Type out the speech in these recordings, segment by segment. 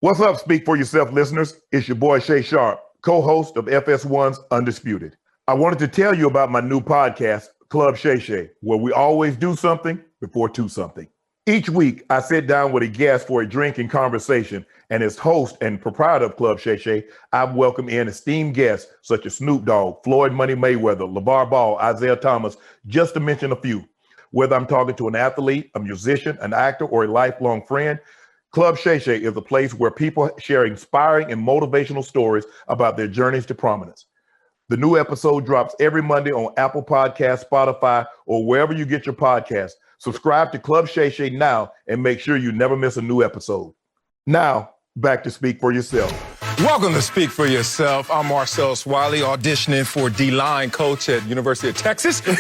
What's up, Speak For Yourself listeners? It's your boy Shay Sharp, co-host of FS1's Undisputed. I wanted to tell you about my new podcast, Club Shay Shay, where we always do something before two something. Each week, I sit down with a guest for a drink and conversation, and as host and proprietor of Club Shay Shay, I've welcomed in esteemed guests such as Snoop Dogg, Floyd Money Mayweather, LeVar Ball, Isaiah Thomas, just to mention a few. Whether I'm talking to an athlete, a musician, an actor, or a lifelong friend, Club Shay Shay is a place where people share inspiring and motivational stories about their journeys to prominence. The new episode drops every Monday on Apple Podcasts, Spotify, or wherever you get your podcasts. Subscribe to Club Shay Shay now and make sure you never miss a new episode. Now, back to Speak For Yourself. Welcome to Speak For Yourself. I'm Marcel Swiley, auditioning for D-line coach at University of Texas. And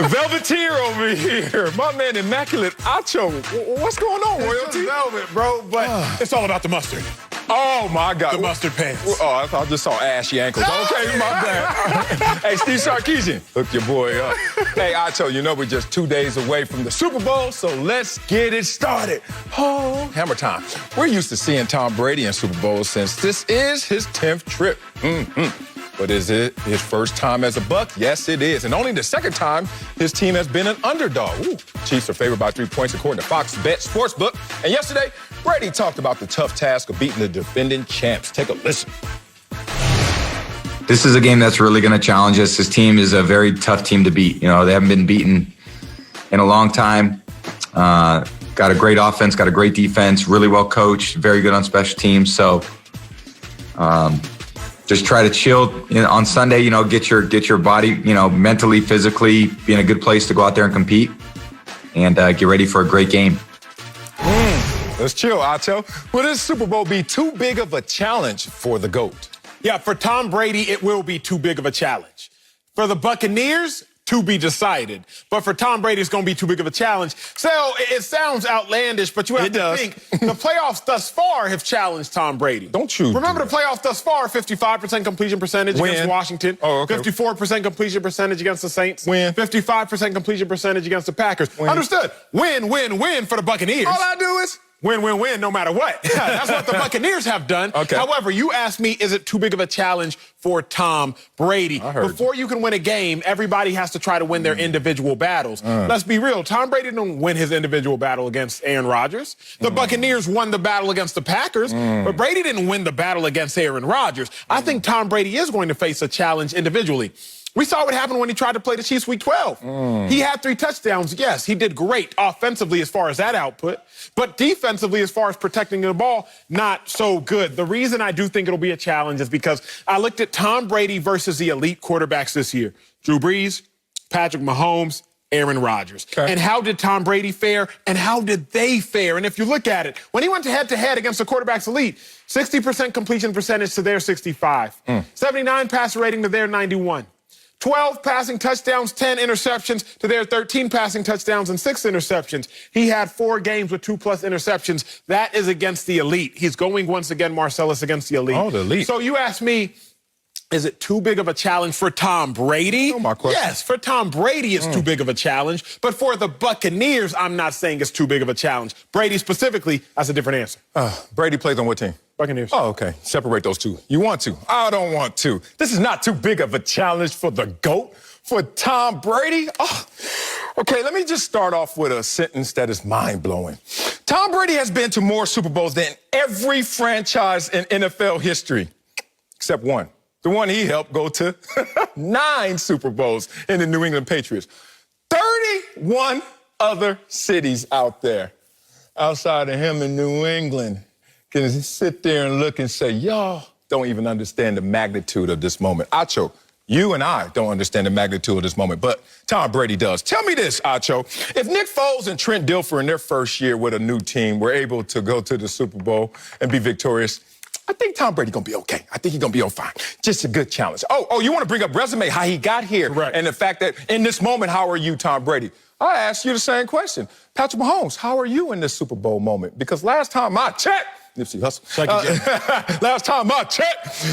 Velveteer over here, my man Immaculate Acho. What's going on, Royalty? It's velvet, bro, but it's all about the mustard. Oh, my God. The mustard pants. Oh, I just saw ashy ankles. Okay, my bad. Hey, Steve Sarkisian, hook your boy up. Hey, Acho, you know we're just 2 days away from the Super Bowl, so let's get it started. Oh, hammer time. We're used to seeing Tom Brady in Super Bowls since this is his 10th trip. But is it his first time as a Buck? Yes, it is. And only the second time his team has been an underdog. Ooh. Chiefs are favored by 3 points according to Fox Bet Sportsbook. And yesterday, Brady talked about the tough task of beating the defending champs. Take a listen. This is a game that's really going to challenge us. This team is a very tough team to beat. You know, they haven't been beaten in a long time. Got a great offense, got a great defense, really well coached, very good on special teams. So just try to chill on Sunday, you know, get your body, you know, mentally, physically, be in a good place to go out there and compete and get ready for a great game. Let's chill, Acho. Will this Super Bowl be too big of a challenge for the GOAT? Yeah, for Tom Brady, it will be too big of a challenge. For the Buccaneers, to be decided. But for Tom Brady, it's going to be too big of a challenge. So it sounds outlandish, but you have to think the playoffs thus far have challenged Tom Brady. Don't you? Remember the playoffs thus far, 55% completion percentage against Washington. Oh, okay. 54% completion percentage against the Saints. Win. 55% completion percentage against the Packers. Win. Understood. Win, win, win for the Buccaneers. All I do is win, win, win, no matter what. That's what the Buccaneers have done. Okay. However, you asked me, is it too big of a challenge for Tom Brady? Before you can win a game, everybody has to try to win their individual battles. Let's be real. Tom Brady didn't win his individual battle against Aaron Rodgers. The Buccaneers won the battle against the Packers, but Brady didn't win the battle against Aaron Rodgers. I think Tom Brady is going to face a challenge individually. We saw what happened when he tried to play the Chiefs week 12. He had 3 touchdowns. Yes, he did great offensively as far as that output, but defensively as far as protecting the ball, not so good. The reason I do think it'll be a challenge is because I looked at Tom Brady versus the elite quarterbacks this year. Drew Brees, Patrick Mahomes, Aaron Rodgers. Okay. And how did Tom Brady fare and how did they fare? And if you look at it, when he went head-to-head against the quarterback's elite, 60% completion percentage to their 65, 79 passer rating to their 91. 12 passing touchdowns, 10 interceptions to their 13 passing touchdowns and 6 interceptions. He had 4 games with 2+ interceptions. That is against the elite. He's going once again, Marcellus, against the elite. Oh, the elite. So you ask me, is it too big of a challenge for Tom Brady? Oh, my question. Yes, for Tom Brady, it's too big of a challenge. But for the Buccaneers, I'm not saying it's too big of a challenge. Brady specifically, that's a different answer. Brady plays on what team? Buccaneers. Oh, okay. Separate those two. You want to? I don't want to. This is not too big of a challenge for the GOAT, for Tom Brady. Oh. Okay, let me just start off with a sentence that is mind-blowing. Tom Brady has been to more Super Bowls than every franchise in NFL history, except one. The one he helped go to 9 Super Bowls in the New England Patriots. 31 other cities out there outside of him in New England can sit there and look and say, y'all don't even understand the magnitude of this moment. Acho, you and I don't understand the magnitude of this moment, but Tom Brady does. Tell me this, Acho. If Nick Foles and Trent Dilfer in their first year with a new team were able to go to the Super Bowl and be victorious, I think Tom Brady gonna be okay. I think he's gonna be fine. Just a good challenge. Oh, you wanna bring up resume, how he got here, Correct. And the fact that in this moment, how are you, Tom Brady? I asked you the same question. Patrick Mahomes, how are you in this Super Bowl moment? Because last time I checked, Nipsey Hussle. Last time I checked,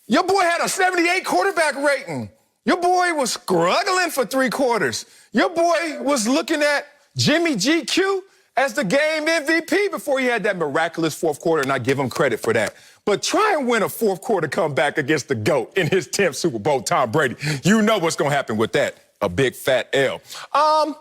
your boy had a 78 quarterback rating. Your boy was struggling for 3 quarters. Your boy was looking at Jimmy GQ as the game MVP before he had that miraculous fourth quarter, and I give him credit for that. But try and win a fourth quarter comeback against the GOAT in his 10th Super Bowl, Tom Brady. You know what's going to happen with that. A big fat L.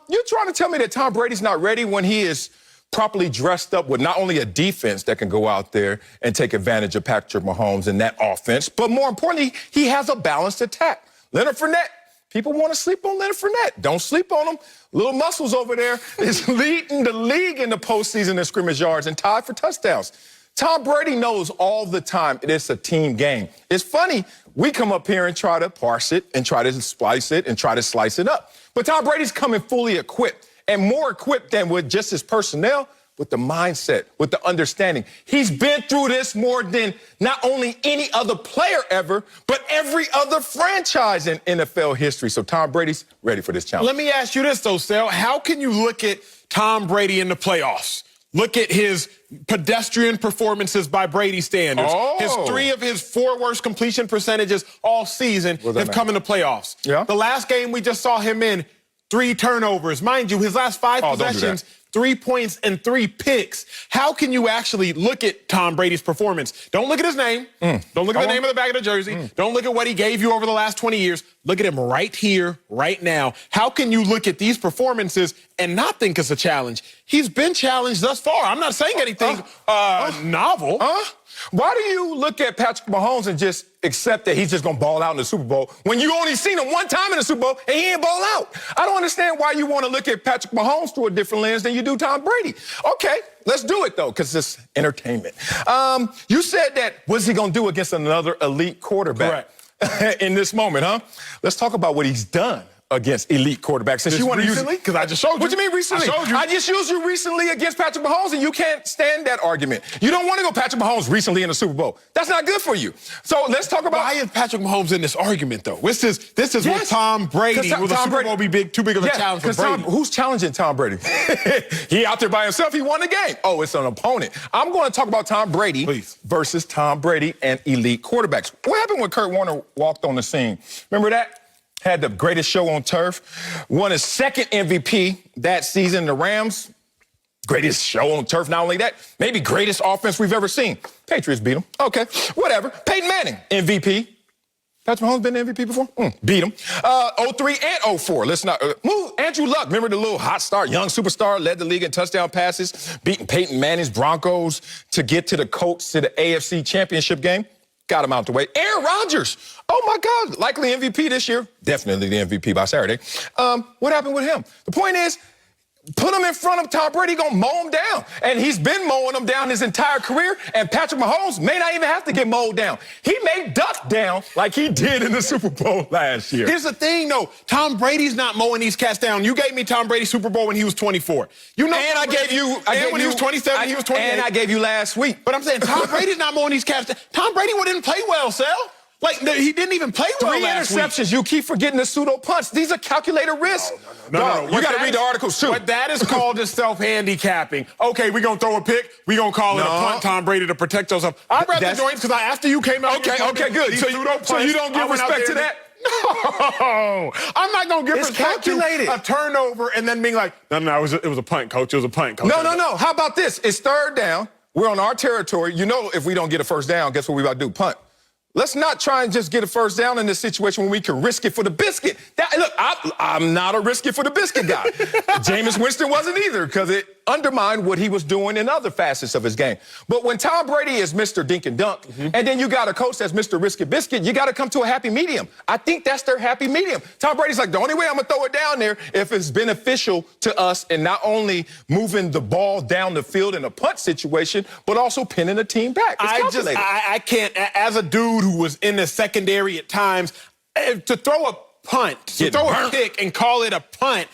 You're trying to tell me that Tom Brady's not ready when he is properly dressed up with not only a defense that can go out there and take advantage of Patrick Mahomes and that offense, but more importantly, he has a balanced attack. Leonard Fournette. People want to sleep on Leonard Fournette. Don't sleep on him. Little Muscles over there is leading the league in the postseason in scrimmage yards and tied for touchdowns. Tom Brady knows all the time it's a team game. It's funny, we come up here and try to parse it and try to splice it and try to slice it up. But Tom Brady's coming fully equipped and more equipped than with just his personnel, with the mindset, with the understanding. He's been through this more than not only any other player ever, but every other franchise in NFL history. So Tom Brady's ready for this challenge. Let me ask you this, though, Sal. How can you look at Tom Brady in the playoffs? Look at his pedestrian performances by Brady standards. Three of his 4 worst completion percentages all season have come in the playoffs. Yeah. The last game we just saw him in, 3 turnovers. Mind you, his last 5 possessions, 3 points and 3 picks. How can you actually look at Tom Brady's performance? Don't look at his name. Don't look at the name of the back of the jersey. Don't look at what he gave you over the last 20 years. Look at him right here, right now. How can you look at these performances and not think it's a challenge? He's been challenged thus far. I'm not saying anything novel. Why do you look at Patrick Mahomes and just accept that he's just going to ball out in the Super Bowl when you only seen him one time in the Super Bowl and he ain't ball out? I don't understand why you want to look at Patrick Mahomes through a different lens than you do Tom Brady. Okay, let's do it, though, because it's entertainment. You said that, what's he going to do against another elite quarterback? Correct. In this moment, huh? Let's talk about what he's done against elite quarterbacks. Since you want to use recently? Because I just showed you. What do you mean recently? I showed you. I just used you recently against Patrick Mahomes, and you can't stand that argument. You don't want to go Patrick Mahomes recently in the Super Bowl. That's not good for you. So let's talk about... Why is Patrick Mahomes in this argument, though? This is with Tom Brady. Will the Super Bowl be too big of a challenge for Brady? Who's challenging Tom Brady? He out there by himself. He won the game. Oh, it's an opponent. I'm going to talk about Tom Brady versus Tom Brady and elite quarterbacks. What happened when Kurt Warner walked on the scene? Remember that? Had the greatest show on turf, won his 2nd MVP that season. The Rams, greatest show on turf. Not only that, maybe greatest offense we've ever seen. Patriots beat him. Okay, whatever. Peyton Manning, MVP. Patrick Mahomes been MVP before? Beat him. 03 and 04. Let's not move. Andrew Luck, remember the little hot start, young superstar, led the league in touchdown passes, beating Peyton Manning's Broncos to get to the Colts to the AFC Championship game. Got him out the way. Aaron Rodgers. Oh, my God. Likely MVP this year. Definitely the MVP by Saturday. What happened with him? The point is, put him in front of Tom Brady, going to mow him down. And he's been mowing him down his entire career, and Patrick Mahomes may not even have to get mowed down. He may duck down like he did in the Super Bowl last year. Here's the thing, though. Tom Brady's not mowing these cats down. You gave me Tom Brady's Super Bowl when he was 24. You know, and I gave you... when he was 27, he was 28. And I gave you last week. But I'm saying Tom Brady's not mowing these cats down. Tom Brady didn't play well, Sal. Like, he didn't even play well last week. 3 interceptions. You keep forgetting the pseudo punts. These are calculated risks. No. You got to read the articles, too. What that is called is self-handicapping. Okay, we're going to throw a pick. We're going to call it a punt, Tom Brady, to protect yourself. I'd rather join because after you came out... Okay, good. So you don't give respect to that? No, I'm not going to give respect to a turnover and then being like, no, it was a punt, coach. It was a punt, coach. No. How about this? It's 3rd down. We're on our territory. You know, if we don't get a first down, guess what we about to do? Punt. Let's not try and just get a first down in this situation when we can risk it for the biscuit. Look, I'm not a risk it for the biscuit guy. Jameis Winston wasn't either because it undermined what he was doing in other facets of his game. But when Tom Brady is Mr. Dink and Dunk, and then you got a coach that's Mr. Risk It Biscuit, you got to come to a happy medium. I think that's their happy medium. Tom Brady's like, the only way I'm going to throw it down there if it's beneficial to us and not only moving the ball down the field in a punt situation, but also pinning the team back. I can't, as a dude who was in the secondary at times, to throw a punt, to throw a kick and call it a punt,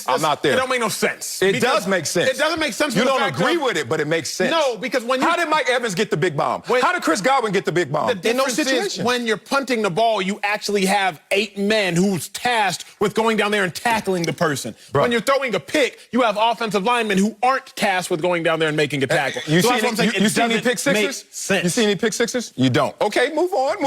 I'm not there. It don't make no sense. It does make sense. It doesn't make sense. You don't agree with it, but it makes sense. No, because when How did Mike Evans get the big bomb? How did Chris Godwin get the big bomb? The difference is when you're punting the ball, you actually have 8 men who's tasked with going down there and tackling the person. Bro. When you're throwing a pick, you have offensive linemen who aren't tasked with going down there and making a tackle. You see any pick sixes? Sense. You see any pick sixes? You don't. Okay, move on.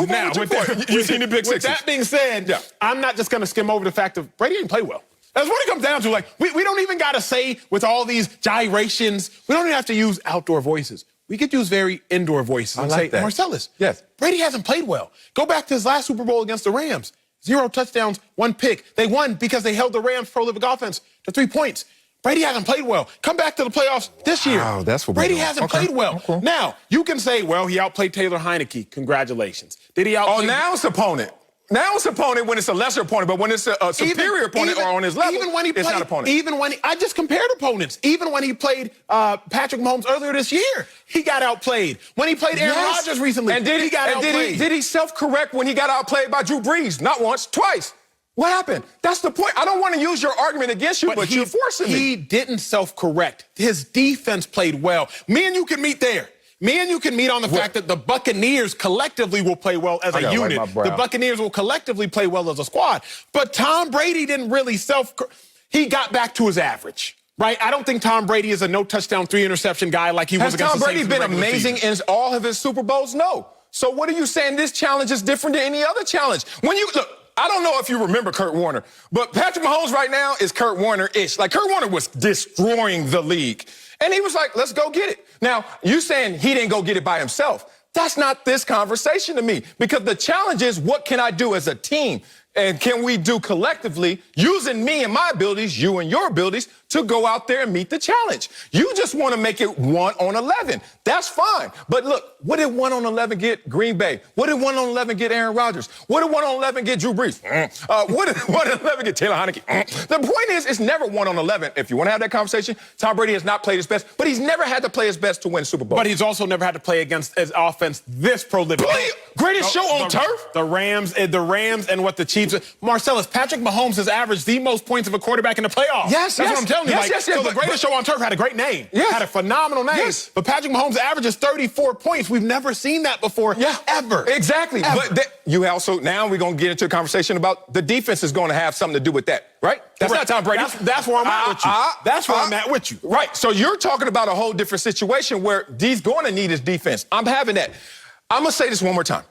You see any pick sixes? With that being said, I'm not just going to skim over the fact that Brady didn't play well. That's what it comes down to. Like, we don't even got to say with all these gyrations, we don't even have to use outdoor voices. We could use very indoor voices and say, Marcellus, yes, Brady hasn't played well. Go back to his last Super Bowl against the Rams. 0 touchdowns, 1 pick. They won because they held the Rams' prolific offense to 3 points. Brady hasn't played well. Come back to the playoffs this year. Wow, that's what Brady hasn't played well. Okay. Now, you can say, well, he outplayed Taylor Heineke. Congratulations. Did he outplay? Oh, now it's opponent. Now it's opponent when it's a lesser opponent, but when it's a superior opponent or on his level, it's not opponent. I just compared opponents. Even when he played Patrick Mahomes earlier this year, he got outplayed. When he played Aaron Rodgers recently, he got outplayed. Did he self-correct when he got outplayed by Drew Brees? Not once, twice. What happened? That's the point. I don't want to use your argument against you, but you're forcing me. He didn't self-correct. His defense played well. Me and you can meet there. Me and you can meet on the fact that the Buccaneers collectively will play well as a unit. The Buccaneers will collectively play well as a squad. But Tom Brady didn't really he got back to his average, right? I don't think Tom Brady is a no-touchdown, 3-interception guy like he was against the Saints. Has Tom Brady been amazing in all of his Super Bowls? No. So what are you saying? This challenge is different than any other challenge. Look, I don't know if you remember Kurt Warner, but Patrick Mahomes right now is Kurt Warner-ish. Like, Kurt Warner was destroying the league. And he was like, let's go get it. Now, you saying he didn't go get it by himself. That's not this conversation to me. Because the challenge is, what can I do as a team? And can we do collectively, using me and my abilities, you and your abilities, to go out there and meet the challenge? You just want to make it 1 on 11. That's fine. But look, what did 1 on 11 get Green Bay? What did 1 on 11 get Aaron Rodgers? What did 1 on 11 get Drew Brees? What did 1 on 11 get Taylor Heineke? The point is, it's never 1 on 11. If you want to have that conversation, Tom Brady has not played his best, but he's never had to play his best to win Super Bowl. But he's also never had to play against his offense this prolific. Greatest show on turf? The Rams and what the Chiefs. Marcellus, Patrick Mahomes has averaged the most points of a quarterback in the playoffs. Yes, that's what I'm telling you. So the greatest show on turf had a great name. Yes. Had a phenomenal name. Yes. But Patrick Mahomes averages 34 points. We've never seen that before. Yeah. Ever. Exactly. Ever. But you also, now we're going to get into a conversation about the defense is going to have something to do with that, right? That's not Tom Brady. That's where I'm at with you. That's where I'm at with you. Right. So you're talking about a whole different situation where he's going to need his defense. I'm having that. I'm going to say this one more time.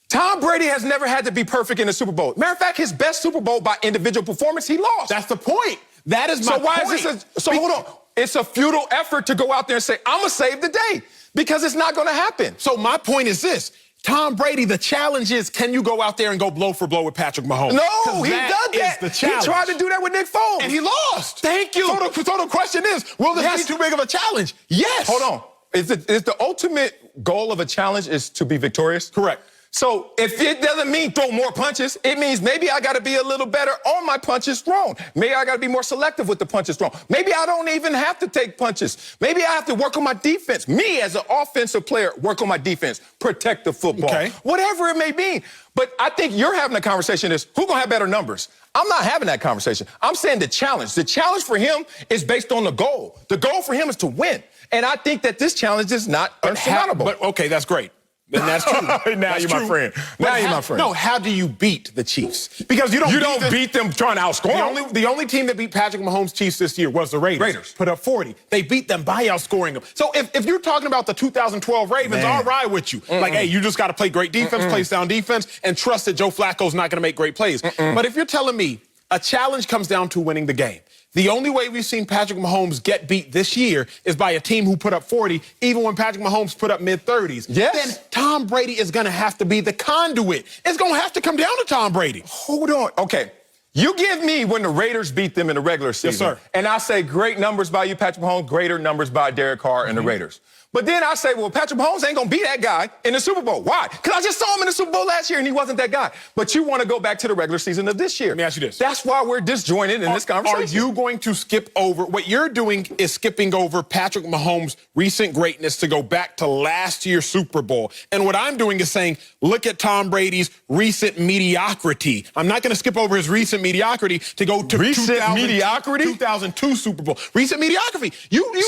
Tom Brady has never had to be perfect in the Super Bowl. Matter of fact, his best Super Bowl by individual performance, he lost. That's the point. That is my point. So why is this hold on. It's a futile effort to go out there and say, I'm going to save the day, because it's not going to happen. So my point is this. Tom Brady, the challenge is, can you go out there and go blow for blow with Patrick Mahomes? No, he does that. He tried to do that with Nick Foles. And he lost. Thank you. So the question is, will this be too big of a challenge? Yes. Hold on. Is the ultimate goal of a challenge is to be victorious? Correct. So if it doesn't mean throw more punches, it means maybe I got to be a little better on my punches thrown. Maybe I got to be more selective with the punches thrown. Maybe I don't even have to take punches. Maybe I have to work on my defense. Me as an offensive player, work on my defense, protect the football. Okay. Whatever it may be. But I think you're having a conversation is, who's going to have better numbers? I'm not having that conversation. I'm saying the challenge. The challenge for him is based on the goal. The goal for him is to win. And I think that this challenge is not unsurmountable. But okay, that's great. And that's true. Now you're my friend. Now you're my friend. No, how do you beat the Chiefs? Because you don't beat them trying to outscore them. The only team that beat Patrick Mahomes' Chiefs this year was the Raiders. Put up 40. They beat them by outscoring them. So if you're talking about the 2012 Ravens, I'll ride with you. Like, hey, you just got to play great defense, play sound defense, and trust that Joe Flacco's not going to make great plays. But if you're telling me a challenge comes down to winning the game, the only way we've seen Patrick Mahomes get beat this year is by a team who put up 40, even when Patrick Mahomes put up mid-30s. Yes. Then Tom Brady is going to have to be the conduit. It's going to have to come down to Tom Brady. Hold on. Okay. You give me when the Raiders beat them in the regular season. Yes, sir. And I say great numbers by you, Patrick Mahomes, greater numbers by Derek Carr and the Raiders. But then I say, well, Patrick Mahomes ain't going to be that guy in the Super Bowl. Why? Because I just saw him in the Super Bowl last year, and he wasn't that guy. But you want to go back to the regular season of this year. Let me ask you this. That's why we're disjointed in this conversation. Are you going to skip over? What you're doing is skipping over Patrick Mahomes' recent greatness to go back to last year's Super Bowl. And what I'm doing is saying, look at Tom Brady's recent mediocrity. I'm not going to skip over his recent mediocrity to go to recent mediocrity? 2002 Super Bowl. Recent mediocrity.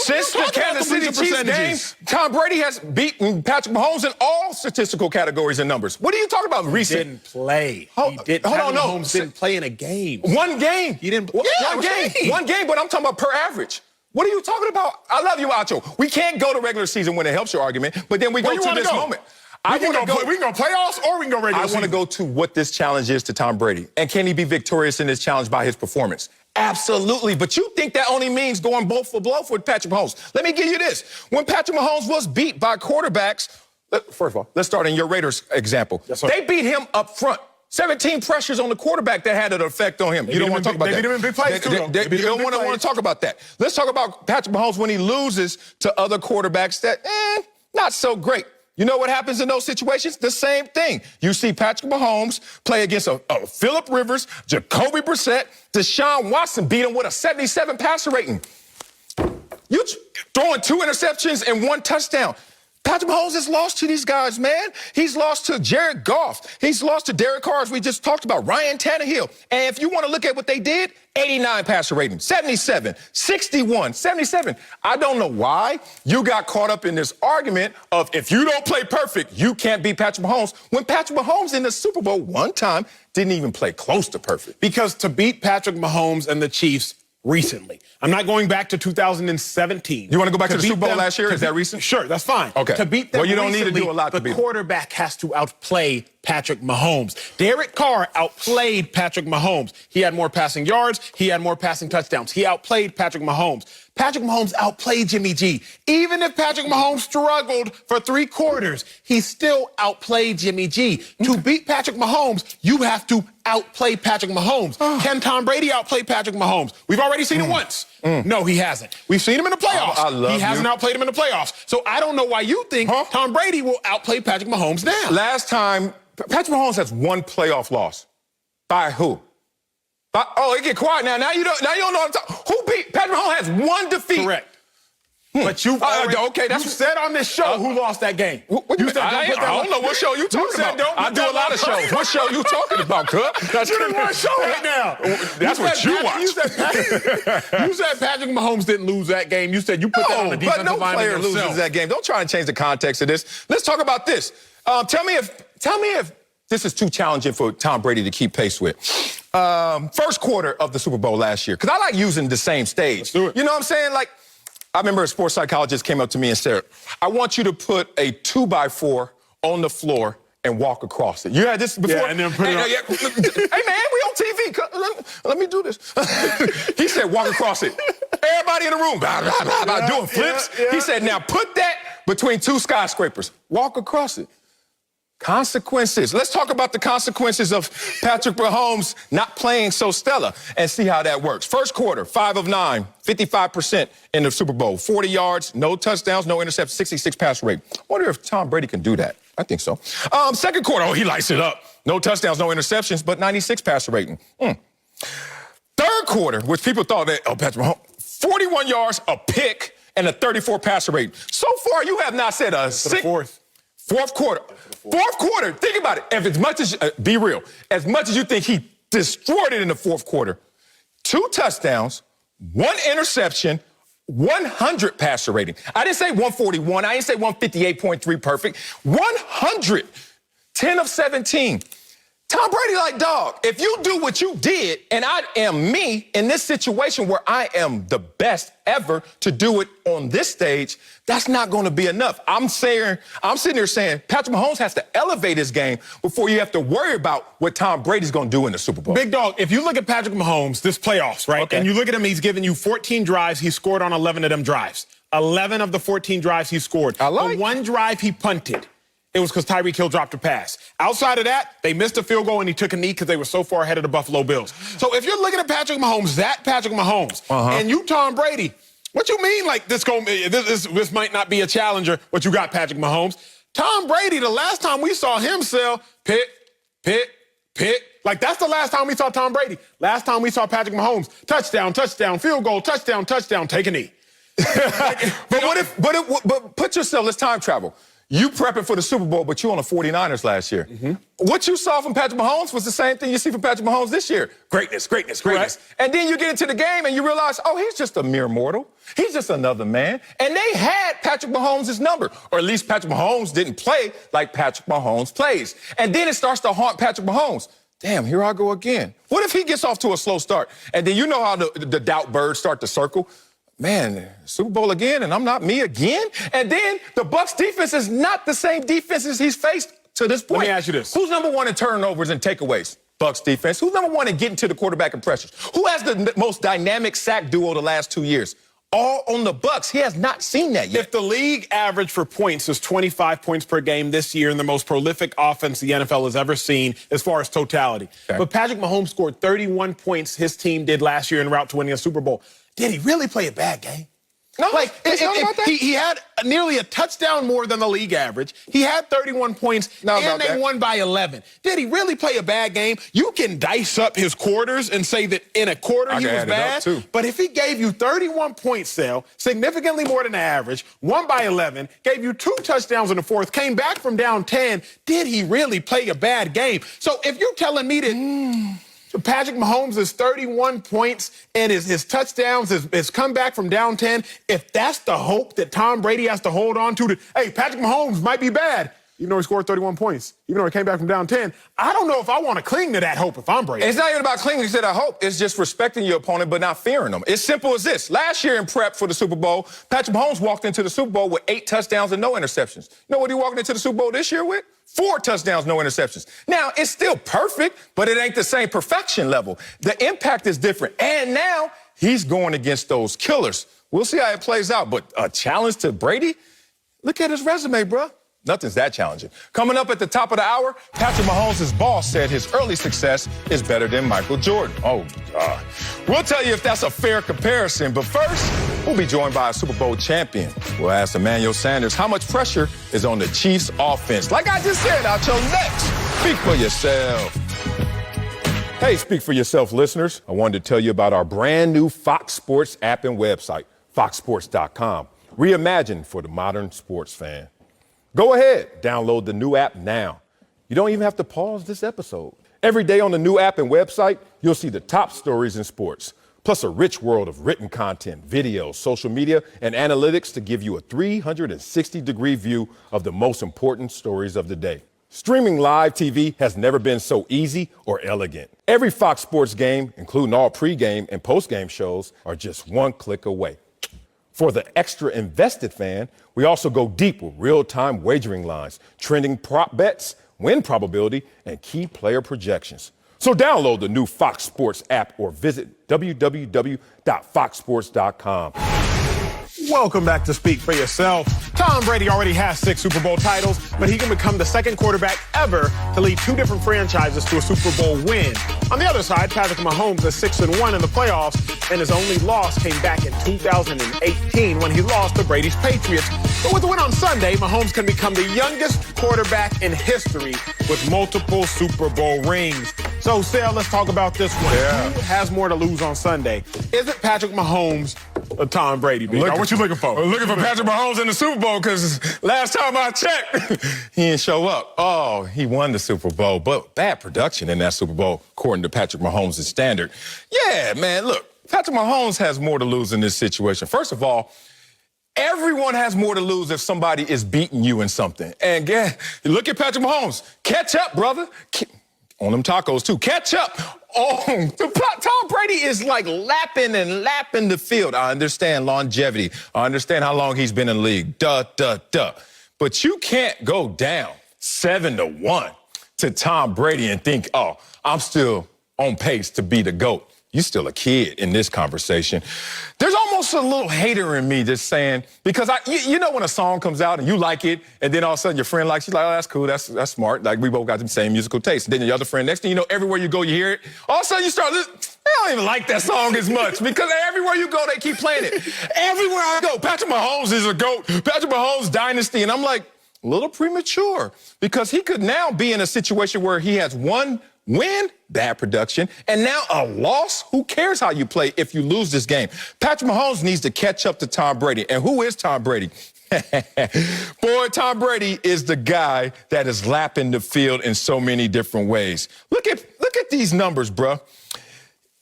Since the Kansas City Chiefs game, Tom Brady has beaten Patrick Mahomes in all statistical categories and numbers. What are you talking about recent? He didn't play. Hold on, no. Mahomes didn't play in a game. One game. He didn't play. One game, but I'm talking about per average. What are you talking about? I love you, Acho. We can't go to regular season when it helps your argument, but then we go to this moment. We can go playoffs or we can go regular season. I want to go to what this challenge is to Tom Brady. And can he be victorious in this challenge by his performance? Absolutely, but you think that only means going blow for blow for Patrick Mahomes. Let me give you this. When Patrick Mahomes was beat by quarterbacks, first of all, let's start in your Raiders example. Yes, sir. They beat him up front. 17 pressures on the quarterback that had an effect on him. You don't want to talk about that. They beat him in big plays, too, though. You don't want to talk about that. Let's talk about Patrick Mahomes when he loses to other quarterbacks that, not so great. You know what happens in those situations? The same thing. You see Patrick Mahomes play against a Phillip Rivers, Jacoby Brissett, Deshaun Watson beat him with a 77 passer rating. You throwing 2 interceptions and 1 touchdown. Patrick Mahomes has lost to these guys, man. He's lost to Jared Goff. He's lost to Derek Carr, as we just talked about, Ryan Tannehill. And if you want to look at what they did, 89 passer rating, 77, 61, 77. I don't know why you got caught up in this argument of if you don't play perfect, you can't beat Patrick Mahomes, when Patrick Mahomes in the Super Bowl one time didn't even play close to perfect. Because to beat Patrick Mahomes and the Chiefs recently, I'm not going back to 2017. You want to go back to the Super Bowl last year? Is that recent? Sure, that's fine. Okay. To beat them well, you don't recently, need to do a lot to beat the quarterback has to outplay Patrick Mahomes. Derek Carr outplayed Patrick Mahomes. He had more passing yards. He had more passing touchdowns. He outplayed Patrick Mahomes. Patrick Mahomes outplayed Jimmy G. Even if Patrick Mahomes struggled for 3 quarters, he still outplayed Jimmy G. To beat Patrick Mahomes, you have to outplay Patrick Mahomes. Can Tom Brady outplay Patrick Mahomes? We've already seen it once. No, he hasn't. We've seen him in the playoffs. He hasn't outplayed him in the playoffs. So I don't know why you think Tom Brady will outplay Patrick Mahomes now. Last time, Patrick Mahomes has 1 playoff loss. By who? It get quiet now. Now you don't know what I'm talking. Who beat Patrick Mahomes has 1 defeat. Correct. But you said on this show who lost that game. You said I don't know what show you talking about. I do a lot of shows. What show you talking about, cuz? That's you didn't want a show right now. That's what you watch. You said Patrick Mahomes didn't lose that game. You said you put that on the defensive line. But no player loses that game. Don't try and change the context of this. Let's talk about this. Tell me if this is too challenging for Tom Brady to keep pace with. First quarter of the Super Bowl last year, because I like using the same stage. Let's do it. You know what I'm saying? Like, I remember a sports psychologist came up to me and said, I want you to put a 2x4 on the floor and walk across it. You had this before? Yeah, and then put it on. Hey, man, we on TV. Let me do this. He said, walk across it. Everybody in the room, doing flips. He said, now put that between 2 skyscrapers. Walk across it. Consequences. Let's talk about the consequences of Patrick Mahomes not playing so stellar and see how that works. First quarter, 5 of 9, 55% in the Super Bowl. 40 yards, no touchdowns, no interceptions, 66 pass rate. I wonder if Tom Brady can do that. I think so. Second quarter, he lights it up. No touchdowns, no interceptions, but 96 passer rating. Third quarter, which people thought that, Patrick Mahomes, 41 yards, a pick, and a 34 passer rate. So far, you have not said a Fourth quarter, think about it. If as much as, be real, as much as you think he destroyed it in the fourth quarter, 2 touchdowns, 1 interception, 100 passer rating. I didn't say 141. I didn't say 158.3 perfect. 100, 10 of 17. Tom Brady like, dog, if you do what you did, and I am me in this situation where I am the best ever to do it on this stage, that's not going to be enough. I'm sitting there saying Patrick Mahomes has to elevate his game before you have to worry about what Tom Brady's going to do in the Super Bowl. Big dog, if you look at Patrick Mahomes, this playoffs, right? Okay. And you look at him, he's given you 14 drives. He scored on 11 of them drives. 11 of the 14 drives he scored. I like. The 1 drive he punted. It was because Tyreek Hill dropped a pass. Outside of that, they missed a field goal and he took a knee because they were so far ahead of the Buffalo Bills. So if you're looking at Patrick Mahomes, and you Tom Brady, what you mean like this might not be a challenger, but you got Patrick Mahomes? Tom Brady, the last time we saw him sell, pit. Like that's the last time we saw Tom Brady. Last time we saw Patrick Mahomes, touchdown, field goal, touchdown, take a knee. But put yourself, let's time travel. You prepping for the Super Bowl, but you on the 49ers last year. What you saw from Patrick Mahomes was the same thing you see from Patrick Mahomes this year. Greatness. And then you get into the game and you realize, he's just a mere mortal. He's just another man. And they had Patrick Mahomes' number. Or at least Patrick Mahomes didn't play like Patrick Mahomes plays. And then it starts to haunt Patrick Mahomes. Damn, here I go again. What if he gets off to a slow start? And then you know how the doubt birds start to circle. Man, Super Bowl again, and I'm not me again? And then the Bucs defense is not the same defense as he's faced to this point. Let me ask you this. Who's number 1 in turnovers and takeaways? Bucs defense? Who's number one in getting to the quarterback and pressures? Who has the most dynamic sack duo the last 2 years? All on the Bucs. He has not seen that yet. If the league average for points is 25 points per game this year and the most prolific offense the NFL has ever seen as far as totality. Okay. But Patrick Mahomes scored 31 points his team did last year en route to winning a Super Bowl. Did he really play a bad game? No, He had nearly a touchdown more than the league average. He had 31 points, and they won by 11. Did he really play a bad game? You can dice up his quarters and say that in a quarter he was bad. But if he gave you 31 points, Sal, significantly more than the average, won by 11, gave you 2 touchdowns in the fourth, came back from down 10, did he really play a bad game? So if you're telling me that Patrick Mahomes is 31 points and his touchdowns, his comeback from down 10, if that's the hope that Tom Brady has to hold on to, hey, Patrick Mahomes might be bad, even though he scored 31 points, even though he came back from down 10, I don't know if I want to cling to that hope if I'm Brady. It's not even about clinging to that hope. It's just respecting your opponent but not fearing them. It's simple as this. Last year in prep for the Super Bowl, Patrick Mahomes walked into the Super Bowl with 8 touchdowns and no interceptions. You know what he walked into the Super Bowl this year with? 4 touchdowns, no interceptions. Now, it's still perfect, but it ain't the same perfection level. The impact is different. And now he's going against those killers. We'll see how it plays out. But a challenge to Brady? Look at his resume, bro. Nothing's that challenging. Coming up at the top of the hour, Patrick Mahomes' boss said his early success is better than Michael Jordan. Oh, God. We'll tell you if that's a fair comparison. But first, we'll be joined by a Super Bowl champion. We'll ask Emmanuel Sanders how much pressure is on the Chiefs' offense. Like I just said, out your next. Speak for yourself. Hey, Speak for Yourself listeners. I wanted to tell you about our brand new Fox Sports app and website, foxsports.com. Reimagined for the modern sports fan. Go ahead, download the new app now. You don't even have to pause this episode. Every day on the new app and website, you'll see the top stories in sports, plus a rich world of written content, videos, social media, and analytics to give you a 360-degree view of the most important stories of the day. Streaming live TV has never been so easy or elegant. Every Fox Sports game, including all pregame and postgame shows, are just one click away. For the extra invested fan, we also go deep with real-time wagering lines, trending prop bets, win probability, and key player projections. So download the new Fox Sports app or visit www.foxsports.com. Welcome back to Speak for Yourself. Tom Brady already has 6 Super Bowl titles, but he can become the second quarterback ever to lead 2 different franchises to a Super Bowl win. On the other side, Patrick Mahomes is 6-1 in the playoffs, and his only loss came back in 2018 when he lost to Brady's Patriots. But with the win on Sunday, Mahomes can become the youngest quarterback in history with multiple Super Bowl rings. So, Sal, let's talk about this one. Yeah. Who has more to lose on Sunday? Is it Patrick Mahomes or Tom Brady? What you looking for? I'm looking for Patrick Mahomes in the Super Bowl because last time I checked, he didn't show up. Oh, he won the Super Bowl, but bad production in that Super Bowl, according to Patrick Mahomes' standard. Yeah, man, look, Patrick Mahomes has more to lose in this situation. First of all, everyone has more to lose if somebody is beating you in something. And again, look at Patrick Mahomes. Catch up, brother. On them tacos, too. Catch up. Tom Brady is like lapping the field. I understand longevity. I understand how long he's been in the league. But you can't go down 7-1 to Tom Brady and think, oh, I'm still on pace to be the GOAT. You're still a kid in this conversation. There's almost a little hater in me just saying, because you know when a song comes out and you like it, and then all of a sudden your friend likes it, like, oh, that's cool, that's smart. Like, we both got the same musical taste. And then your other friend, next thing you know, everywhere you go, you hear it. All of a sudden you start, I don't even like that song as much because everywhere you go, they keep playing it. Everywhere I go, Patrick Mahomes is a GOAT. Patrick Mahomes dynasty. And I'm like, a little premature because he could now be in a situation where he has one win, bad production, and now a loss. Who cares how you play if you lose this game? Patrick Mahomes needs to catch up to Tom Brady. And who is Tom Brady? Boy, Tom Brady is the guy that is lapping the field in so many different ways. Look at these numbers, bro.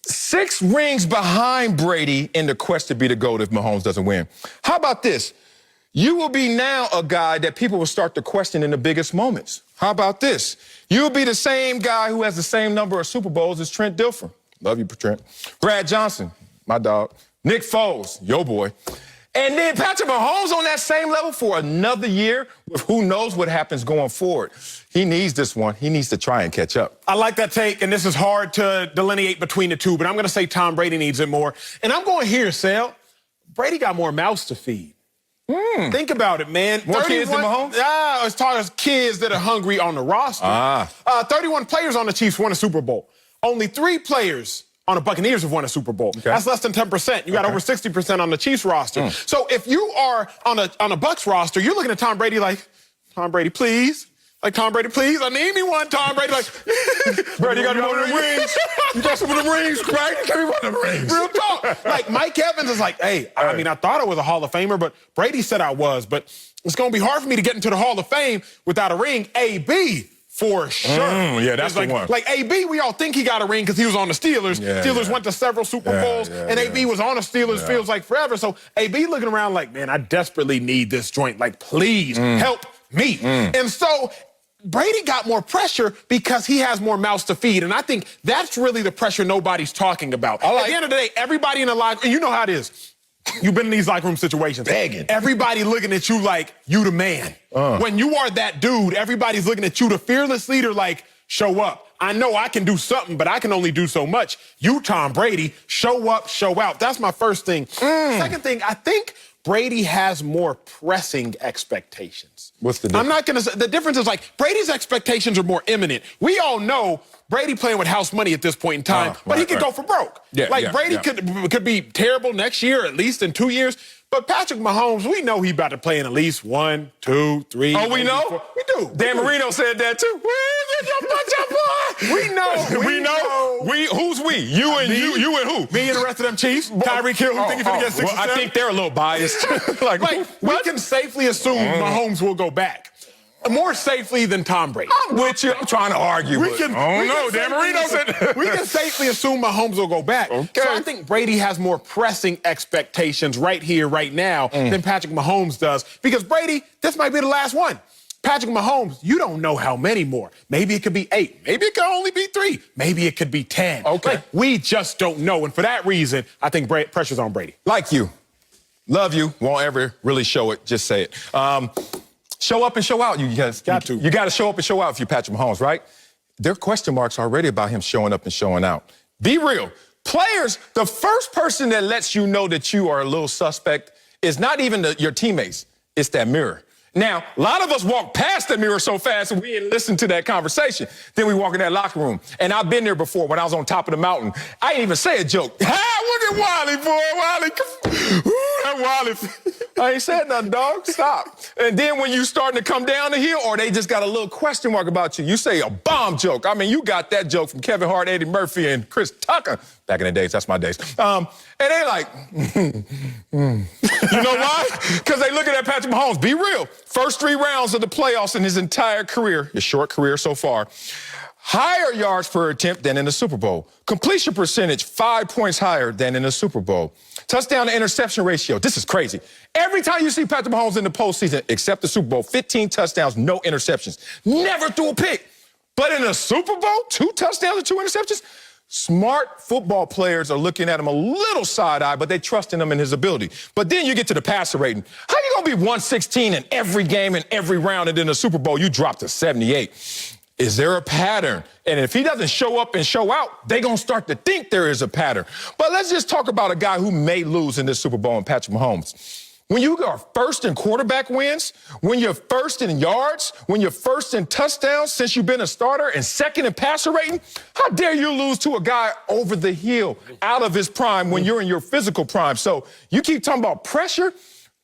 6 rings behind Brady in the quest to be the GOAT if Mahomes doesn't win. How about this? You will be now a guy that people will start to question in the biggest moments. How about this? You'll be the same guy who has the same number of Super Bowls as Trent Dilfer. Love you, Trent. Brad Johnson, my dog. Nick Foles, yo boy. And then Patrick Mahomes on that same level for another year with who knows what happens going forward. He needs this one. He needs to try and catch up. I like that take, and this is hard to delineate between the two, but I'm going to say Tom Brady needs it more. And I'm going here, Sal. Brady got more mouths to feed. Think about it, man. More kids than Mahomes? As far as kids that are hungry on the roster. 31 players on the Chiefs won a Super Bowl. Only 3 players on the Buccaneers have won a Super Bowl. Okay. That's less than 10%. You got over 60% on the Chiefs roster. So if you are on a Bucs roster, you're looking at Tom Brady like, Tom Brady, please. Like, Tom Brady, please, I need me one. Tom Brady, like, Brady, you got one of them rings. You got some of them rings, right? Give me one of them rings. Real talk. Like, Mike Evans is like, hey, I mean, I thought I was a Hall of Famer, but Brady said I was. But it's going to be hard for me to get into the Hall of Fame without a ring. AB, for sure. Yeah, that's the one. Like, AB, we all think he got a ring because he was on the Steelers. Steelers went to several Super Bowls, and AB was on the Steelers, feels like forever. So AB looking around like, man, I desperately need this joint. Like, please help me. And so Brady got more pressure because he has more mouths to feed. And I think that's really the pressure nobody's talking about. At the end of the day, everybody in the locker room, you know how it is. You've been in these locker room situations. Begging. Everybody looking at you like you the man. When you are that dude, everybody's looking at you, the fearless leader, like, show up. I know I can do something, but I can only do so much. You, Tom Brady, show up, show out. That's my first thing. Second thing, I think Brady has more pressing expectations. What's the difference? I'm not going to say, the difference is like Brady's expectations are more imminent. We all know Brady playing with house money at this point in time, but he could go for broke. Brady could be terrible next year, at least in 2 years. But Patrick Mahomes, we know he about to play in at least 1, 2, 3. Oh, we know? 4. We do. Dan Marino said that too. We know. Who's we? You and you and who? Me and the rest of them Chiefs. Tyreek Hill, who think he's going to get 6 Well, I think they're a little biased. We can safely assume Mahomes will go back. More safely than Tom Brady. I'm with you. I'm trying to argue. Dan Marino said we can safely assume Mahomes will go back. Okay. So I think Brady has more pressing expectations right here, right now than Patrick Mahomes does. Because Brady, this might be the last one. Patrick Mahomes, you don't know how many more. Maybe it could be 8. Maybe it could only be 3. Maybe it could be 10. Okay. Like, we just don't know. And for that reason, I think pressure's on Brady. Like you. Love you. Won't ever really show it. Just say it. Show up and show out. You guys got to. You got to show up and show out if you're Patrick Mahomes, right? There are question marks already about him showing up and showing out. Be real. Players, the first person that lets you know that you are a little suspect is not even your teammates. It's that mirror. Now, a lot of us walk past the mirror so fast and we didn't listen to that conversation. Then we walk in that locker room. And I've been there before when I was on top of the mountain. I didn't even say a joke. Look at Wally, boy. Wally. Ooh, that Wally. I ain't said nothing, dog. Stop. And then when you starting to come down the hill or they just got a little question mark about you, you say a bomb joke. I mean, you got that joke from Kevin Hart, Eddie Murphy, and Chris Tucker. Back in the days, that's my days. And they like, You know why? Because they looking at Patrick Mahomes. Be real. First 3 rounds of the playoffs in his entire career, his short career so far, higher yards per attempt than in the Super Bowl. Completion percentage, 5 points higher than in the Super Bowl. Touchdown to interception ratio. This is crazy. Every time you see Patrick Mahomes in the postseason, except the Super Bowl, 15 touchdowns, no interceptions. Never threw a pick. But in the Super Bowl, 2 touchdowns and 2 interceptions? Smart football players are looking at him a little side-eye, but they trust in him and his ability. But then you get to the passer rating. How you going to be 116 in every game and every round, and in the Super Bowl you drop to 78? Is there a pattern? And if he doesn't show up and show out, they're going to start to think there is a pattern. But let's just talk about a guy who may lose in this Super Bowl, and Patrick Mahomes. When you are first in quarterback wins, when you're first in yards, when you're first in touchdowns since you've been a starter, and second in passer rating, how dare you lose to a guy over the hill, out of his prime when you're in your physical prime? So you keep talking about pressure.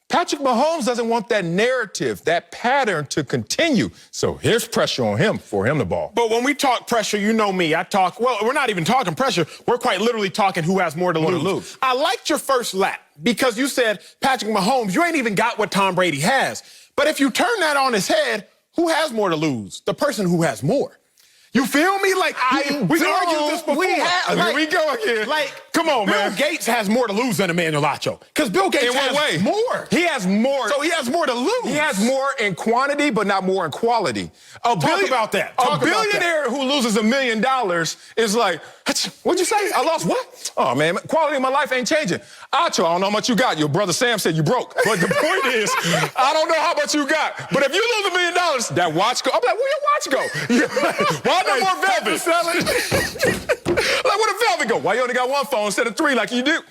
Patrick Mahomes doesn't want that narrative, that pattern to continue. So here's pressure on him for him to ball. But when we talk pressure, you know me. We're not even talking pressure. We're quite literally talking who has more to lose. I liked your first lap because you said, Patrick Mahomes, you ain't even got what Tom Brady has. But if you turn that on his head, who has more to lose? The person who has more. You feel me? Like, we argued this before. Here we go again. Like, come on, Bill man. Gates has more to lose than Emmanuel Acho. Because Bill Gates has more. He has more. So he has more to lose. He has more in quantity, but not more in quality. Talk about that. A billionaire who loses $1 million is like, what'd you say? I lost what? Oh, man, quality of my life ain't changing. Acho, I don't know how much you got. Your brother Sam said you broke. But the point is, I don't know how much you got. But if you lose $1 million, that watch go. I'm like, where your watch go? Why no more velvet? Like, where the velvet go? Why you only got one phone instead of 3 like you do?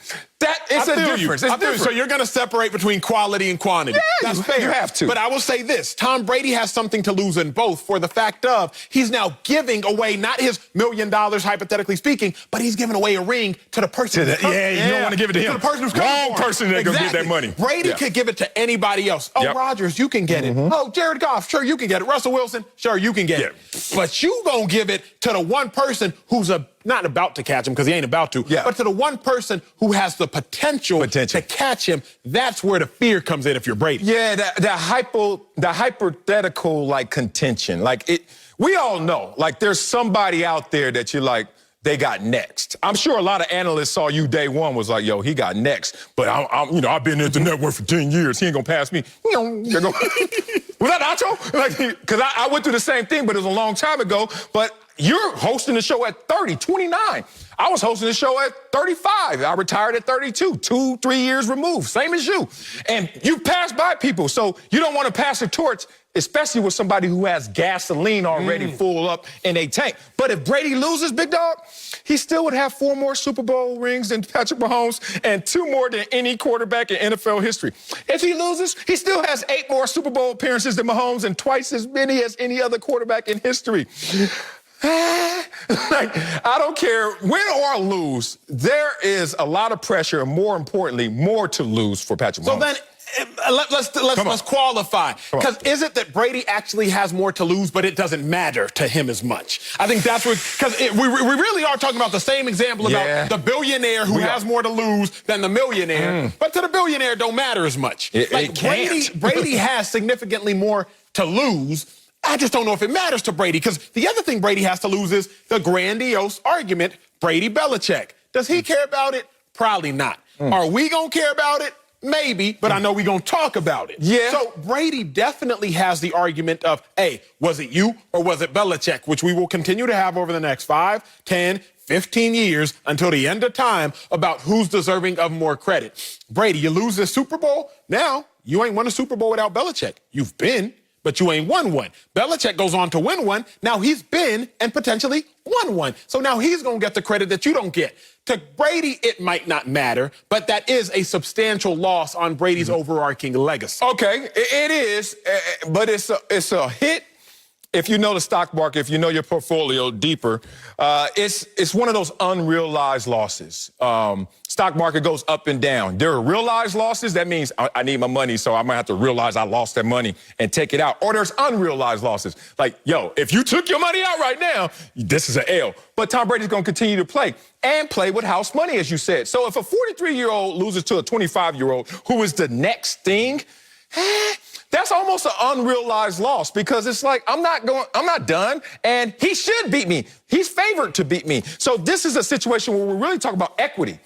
It's a difference. It's different. So you're going to separate between quality and quantity. Yeah, that's fair. You have to. But I will say this. Tom Brady has something to lose in both for the fact of he's now giving away not his $1 million, hypothetically speaking, but he's giving away a ring to the person. You don't want to give it to him. To the person who's wrong person that's going to get that money. Brady could give it to anybody else. Oh, Rodgers, you can get it. Oh, Jared Goff, sure, you can get it. Russell Wilson, sure, you can get it. But you going to give it to the one person who's not about to catch him because he ain't about to, but to the one person who has the potential to catch him. That's where the fear comes in if you're Brady. Yeah, the hypothetical like contention. Like we all know, like there's somebody out there that you're like, they got next. I'm sure a lot of analysts saw you day one was like, yo, he got next. But I've been at the network for 10 years. He ain't gonna pass me. Was that Acho? Like, because I went through the same thing, but it was a long time ago. But you're hosting the show at 30, 29. I was hosting the show at 35. I retired at 32, 2-3 years removed, same as you. And you pass by people, so you don't want to pass the torch, especially with somebody who has gasoline already full up in a tank. But if Brady loses, big dog, he still would have 4 more Super Bowl rings than Patrick Mahomes and 2 more than any quarterback in NFL history. If he loses, he still has 8 more Super Bowl appearances than Mahomes and twice as many as any other quarterback in history. Like, I don't care, win or lose, there is a lot of pressure and, more importantly, more to lose for Patrick Mahomes. So then, let's qualify. Because is it that Brady actually has more to lose, but it doesn't matter to him as much? I think that's what, because we really are talking about the same example about the billionaire who has more to lose than the millionaire. But to the billionaire, it don't matter as much. Brady has significantly more to lose. I just don't know if it matters to Brady, because the other thing Brady has to lose is the grandiose argument, Brady-Belichick. Does he care about it? Probably not. Are we going to care about it? Maybe, but I know we're going to talk about it. Yeah. So Brady definitely has the argument of, hey, was it you or was it Belichick, which we will continue to have over the next 5, 10, 15 years until the end of time about who's deserving of more credit. Brady, you lose this Super Bowl, now you ain't won a Super Bowl without Belichick. You've been, but you ain't won one. Belichick goes on to win one. Now he's been and potentially won one. So now he's going to get the credit that you don't get. To Brady, it might not matter, but that is a substantial loss on Brady's overarching legacy. Okay, it is, but it's a hit. If you know the stock market, if you know your portfolio deeper, it's one of those unrealized losses. Stock market goes up and down. There are realized losses. That means I need my money, so I'm going to have to realize I lost that money and take it out. Or there's unrealized losses. Like, yo, if you took your money out right now, this is an L. But Tom Brady's going to continue to play and play with house money, as you said. So if a 43-year-old loses to a 25-year-old who is the next thing, that's almost an unrealized loss, because it's like, I'm not done, and he should beat me. He's favored to beat me. So this is a situation where we're really talking about equity.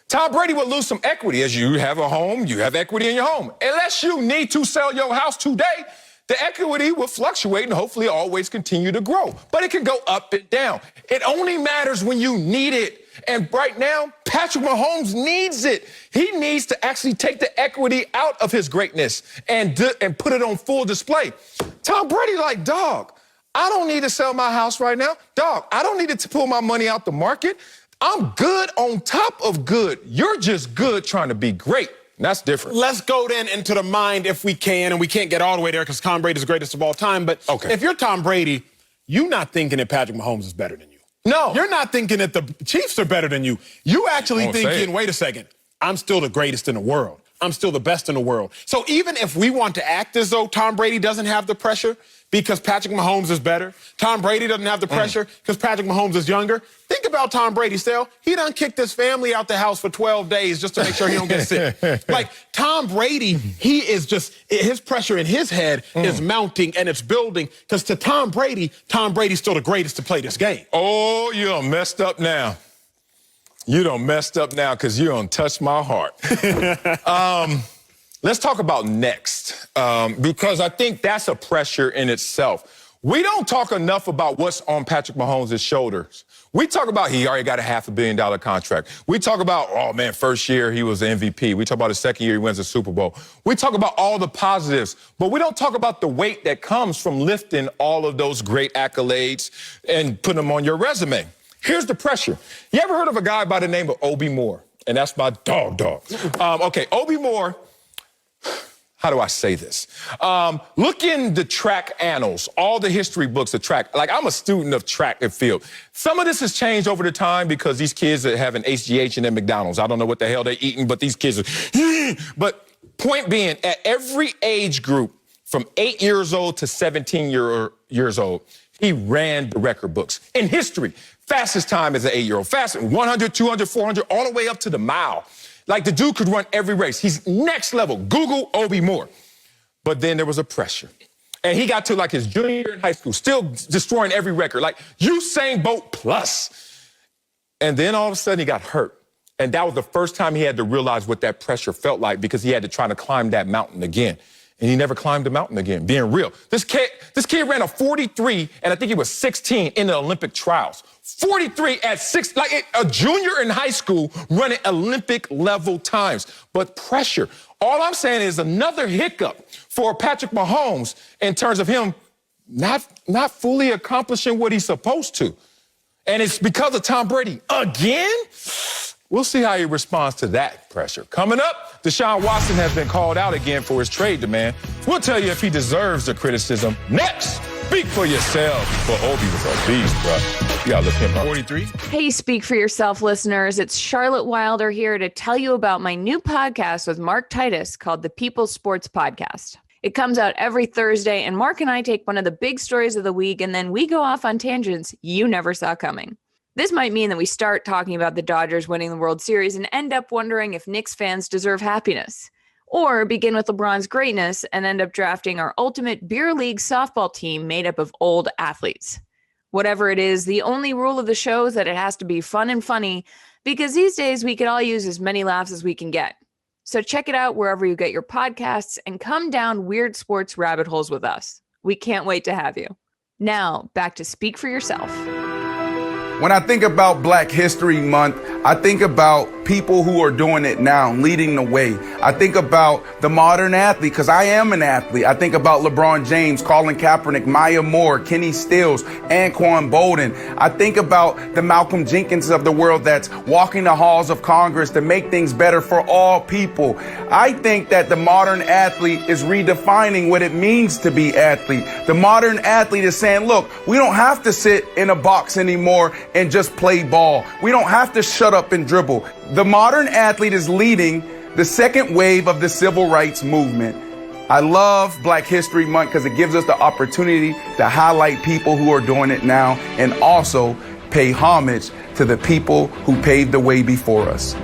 Tom Brady will lose some equity. As you have a home, you have equity in your home. Unless you need to sell your house today, the equity will fluctuate and hopefully always continue to grow. But it can go up and down. It only matters when you need it. And right now, Patrick Mahomes needs it. He needs to actually take the equity out of his greatness and put it on full display. Tom Brady like, dog, I don't need to sell my house right now. Dog, I don't need to pull my money out the market. I'm good on top of good. You're just good trying to be great. And that's different. Let's go then into the mind if we can, and we can't get all the way there because Tom Brady is the greatest of all time. But if you're Tom Brady, you're not thinking that Patrick Mahomes is better than you. No. You're not thinking that the Chiefs are better than you. You actually thinking, wait a second, I'm still the greatest in the world. I'm still the best in the world. So even if we want to act as though Tom Brady doesn't have the pressure because Patrick Mahomes is better, Tom Brady doesn't have the pressure because Patrick Mahomes is younger, think think about Tom Brady, Stell. He done kicked his family out the house for 12 days just to make sure he don't get sick. Like, Tom Brady, he is just, his pressure in his head is mounting and it's building, because to Tom Brady's still the greatest to play this game. Oh, you done messed up now. You done messed up now because you done touched my heart. Let's talk about next, because I think that's a pressure in itself. We don't talk enough about what's on Patrick Mahomes' shoulders. We talk about he already got a $500 million contract. We talk about, oh, man, first year he was MVP. We talk about his second year he wins the Super Bowl. We talk about all the positives, but we don't talk about the weight that comes from lifting all of those great accolades and putting them on your resume. Here's the pressure. You ever heard of a guy by the name of Obi Moore? And that's my dog. Okay, Obi Moore. How do I say this? Look in the track annals, all the history books of track. Like, I'm a student of track and field. Some of this has changed over the time because these kids are having HGH and then McDonald's. I don't know what the hell they're eating, but these kids are... But point being, at every age group, from 8 years old to 17 years old, he ran the record books. In history, fastest time as an 8-year-old. Fast, 100, 200, 400, all the way up to the mile. Like, the dude could run every race. He's next level. Google Obi Moore. But then there was a pressure. And he got to, like, his junior year in high school, still destroying every record. Like, Usain Bolt plus. And then all of a sudden he got hurt. And that was the first time he had to realize what that pressure felt like, because he had to try to climb that mountain again. And he never climbed the mountain again, being real. This kid ran a 43, and I think he was 16 in the Olympic trials. 43 at 6, like a junior in high school running Olympic level times. But pressure. All I'm saying is another hiccup for Patrick Mahomes in terms of him not fully accomplishing what he's supposed to. And it's because of Tom Brady. Again? We'll see how he responds to that pressure. Coming up, Deshaun Watson has been called out again for his trade demand. We'll tell you if he deserves the criticism next. Speak for yourself. But Obi was a beast, bro. You gotta look him up. 43. Hey, Speak for Yourself listeners. It's Charlotte Wilder here to tell you about my new podcast with Mark Titus called the People's Sports Podcast. It comes out every Thursday, and Mark and I take one of the big stories of the week, and then we go off on tangents you never saw coming. This might mean that we start talking about the Dodgers winning the World Series and end up wondering if Knicks fans deserve happiness. Or begin with LeBron's greatness and end up drafting our ultimate beer league softball team made up of old athletes. Whatever it is, the only rule of the show is that it has to be fun and funny, because these days we could all use as many laughs as we can get. So check it out wherever you get your podcasts and come down weird sports rabbit holes with us. We can't wait to have you. Now, back to Speak for Yourself. When I think about Black History Month, I think about people who are doing it now, leading the way. I think about the modern athlete, because I am an athlete. I think about LeBron James, Colin Kaepernick, Maya Moore, Kenny Stills, Anquan Bolden. I think about the Malcolm Jenkins of the world that's walking the halls of Congress to make things better for all people. I think that the modern athlete is redefining what it means to be athlete. The modern athlete is saying, look, we don't have to sit in a box anymore and just play ball. We don't have to shut up and dribble. The modern athlete is leading the second wave of the civil rights movement. I love Black History Month because it gives us the opportunity to highlight people who are doing it now and also pay homage to the people who paved the way before us.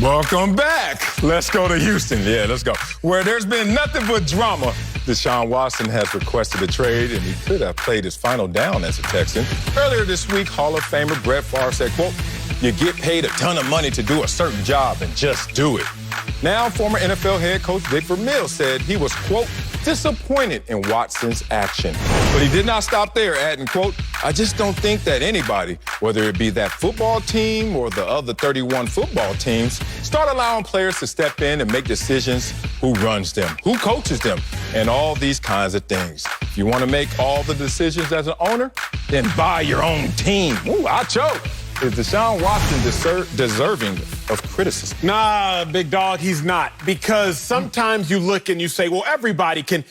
Welcome back. Let's go to Houston. Yeah, let's go. Where there's been nothing but drama. Deshaun Watson has requested a trade, and he could have played his final down as a Texan. Earlier this week, Hall of Famer Brett Favre said, quote, "You get paid a ton of money to do a certain job and just do it." Now, former NFL head coach Dick Vermeil said he was, quote, disappointed in Watson's action. But he did not stop there, adding, quote, "I just don't think that anybody, whether it be that football team or the other 31 football teams, start allowing players to step in and make decisions who runs them, who coaches them, and all these kinds of things. If you want to make all the decisions as an owner, then buy your own team." Ooh, I choke. Is Deshaun Watson deserving of criticism? Nah, big dog, he's not. Because sometimes you look and you say, well, everybody can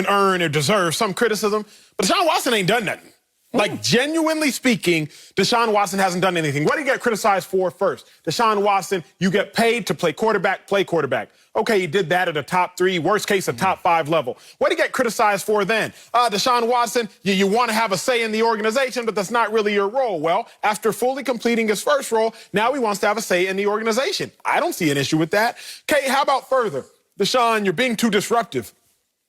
earn or deserve some criticism. But Deshaun Watson ain't done nothing. Like, genuinely speaking, Deshaun Watson hasn't done anything. What do you get criticized for first? Deshaun Watson, you get paid to play quarterback, play quarterback. Okay, he did that at a top 3, worst case, a top 5 level. What do you get criticized for then? Deshaun Watson, you want to have a say in the organization, but that's not really your role. Well, after fully completing his first role, now he wants to have a say in the organization. I don't see an issue with that. Okay, how about further? Deshaun, you're being too disruptive.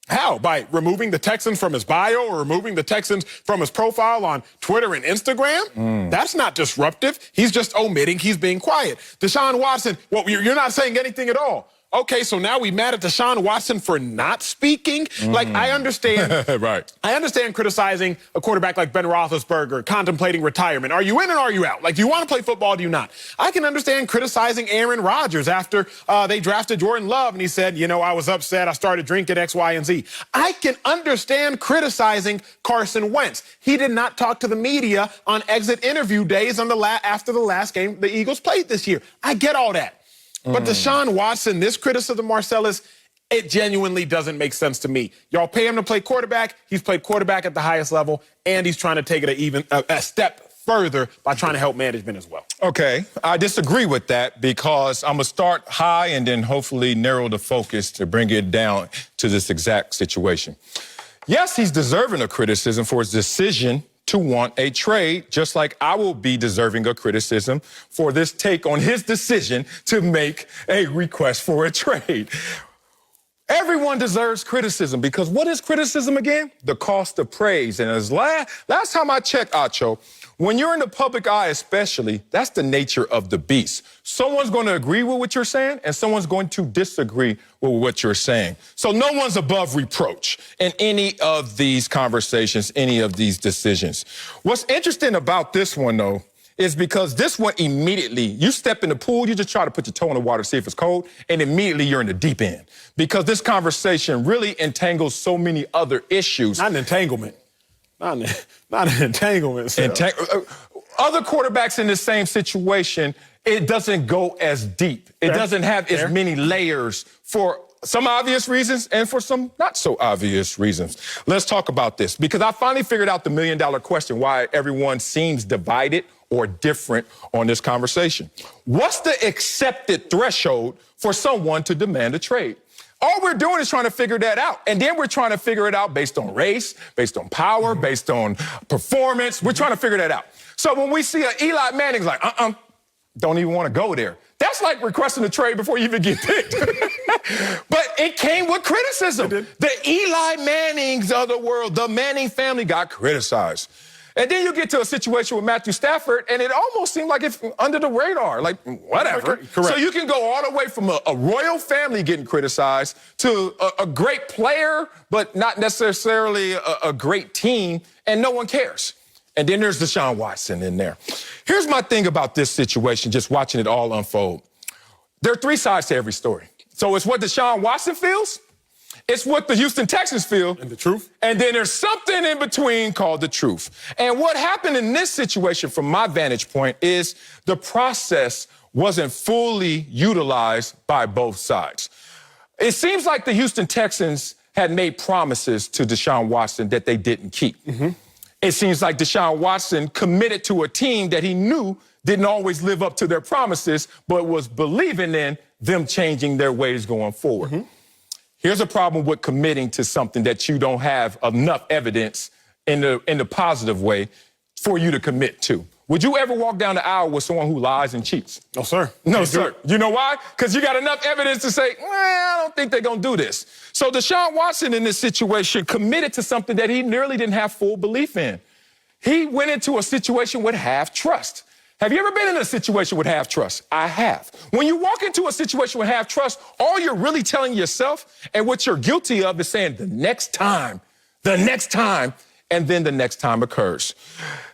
How? By removing the Texans from his bio or removing the Texans from his profile on Twitter and Instagram? That's not disruptive. He's just omitting. He's being quiet. Deshaun Watson, well, you're not saying anything at all. Okay, so now we mad at Deshaun Watson for not speaking? Like, I understand. Right. I understand criticizing a quarterback like Ben Roethlisberger, contemplating retirement. Are you in or are you out? Like, do you want to play football or do you not? I can understand criticizing Aaron Rodgers after they drafted Jordan Love and he said, I was upset. I started drinking X, Y, and Z. I can understand criticizing Carson Wentz. He did not talk to the media on exit interview days on after the last game the Eagles played this year. I get all that. But Deshaun Watson, this criticism, Marcellus, it genuinely doesn't make sense to me. Y'all pay him to play quarterback. He's played quarterback at the highest level, and he's trying to take it a step further by trying to help management as well. Okay, I disagree with that because I'm going to start high and then hopefully narrow the focus to bring it down to this exact situation. Yes, he's deserving of criticism for his decision to want a trade, just like I will be deserving of criticism for this take on his decision to make a request for a trade. Everyone deserves criticism because what is criticism again? The cost of praise. And as last time I checked, Acho, when you're in the public eye especially, that's the nature of the beast. Someone's going to agree with what you're saying and someone's going to disagree with what you're saying. So no one's above reproach in any of these conversations, any of these decisions. What's interesting about this one, though, is because this one immediately, you step in the pool, you just try to put your toe in the water, see if it's cold, and immediately you're in the deep end. Because this conversation really entangles so many other issues. Not an entanglement. Not an entanglement. Other quarterbacks in the same situation, it doesn't go as deep. It doesn't have as many layers for some obvious reasons and for some not so obvious reasons. Let's talk about this because I finally figured out the million-dollar question, why everyone seems divided or different on this conversation. What's the accepted threshold for someone to demand a trade? All we're doing is trying to figure that out. And then we're trying to figure it out based on race, based on power, based on performance. We're trying to figure that out. So when we see Eli Manning's like, don't even want to go there. That's like requesting a trade before you even get picked. But it came with criticism. The Eli Mannings of the world, the Manning family got criticized. And then you get to a situation with Matthew Stafford, and it almost seemed like it's under the radar, like whatever. Correct. So you can go all the way from a royal family getting criticized to a great player, but not necessarily a great team, and no one cares. And then there's Deshaun Watson in there. Here's my thing about this situation, just watching it all unfold. There are 3 sides to every story. So it's what Deshaun Watson feels, it's what the Houston Texans feel. And the truth. And then there's something in between called the truth. And what happened in this situation, from my vantage point, is the process wasn't fully utilized by both sides. It seems like the Houston Texans had made promises to Deshaun Watson that they didn't keep. It seems like Deshaun Watson committed to a team that he knew didn't always live up to their promises, but was believing in them changing their ways going forward. Here's a problem with committing to something that you don't have enough evidence in the positive way for you to commit to. Would you ever walk down the aisle with someone who lies and cheats? No, sir. No, sir. You know why? Because you got enough evidence to say, I don't think they're going to do this. So Deshaun Watson in this situation committed to something that he nearly didn't have full belief in. He went into a situation with half trust. Have you ever been in a situation with half trust? I have. When you walk into a situation with half trust, all you're really telling yourself and what you're guilty of is saying the next time, and then the next time occurs.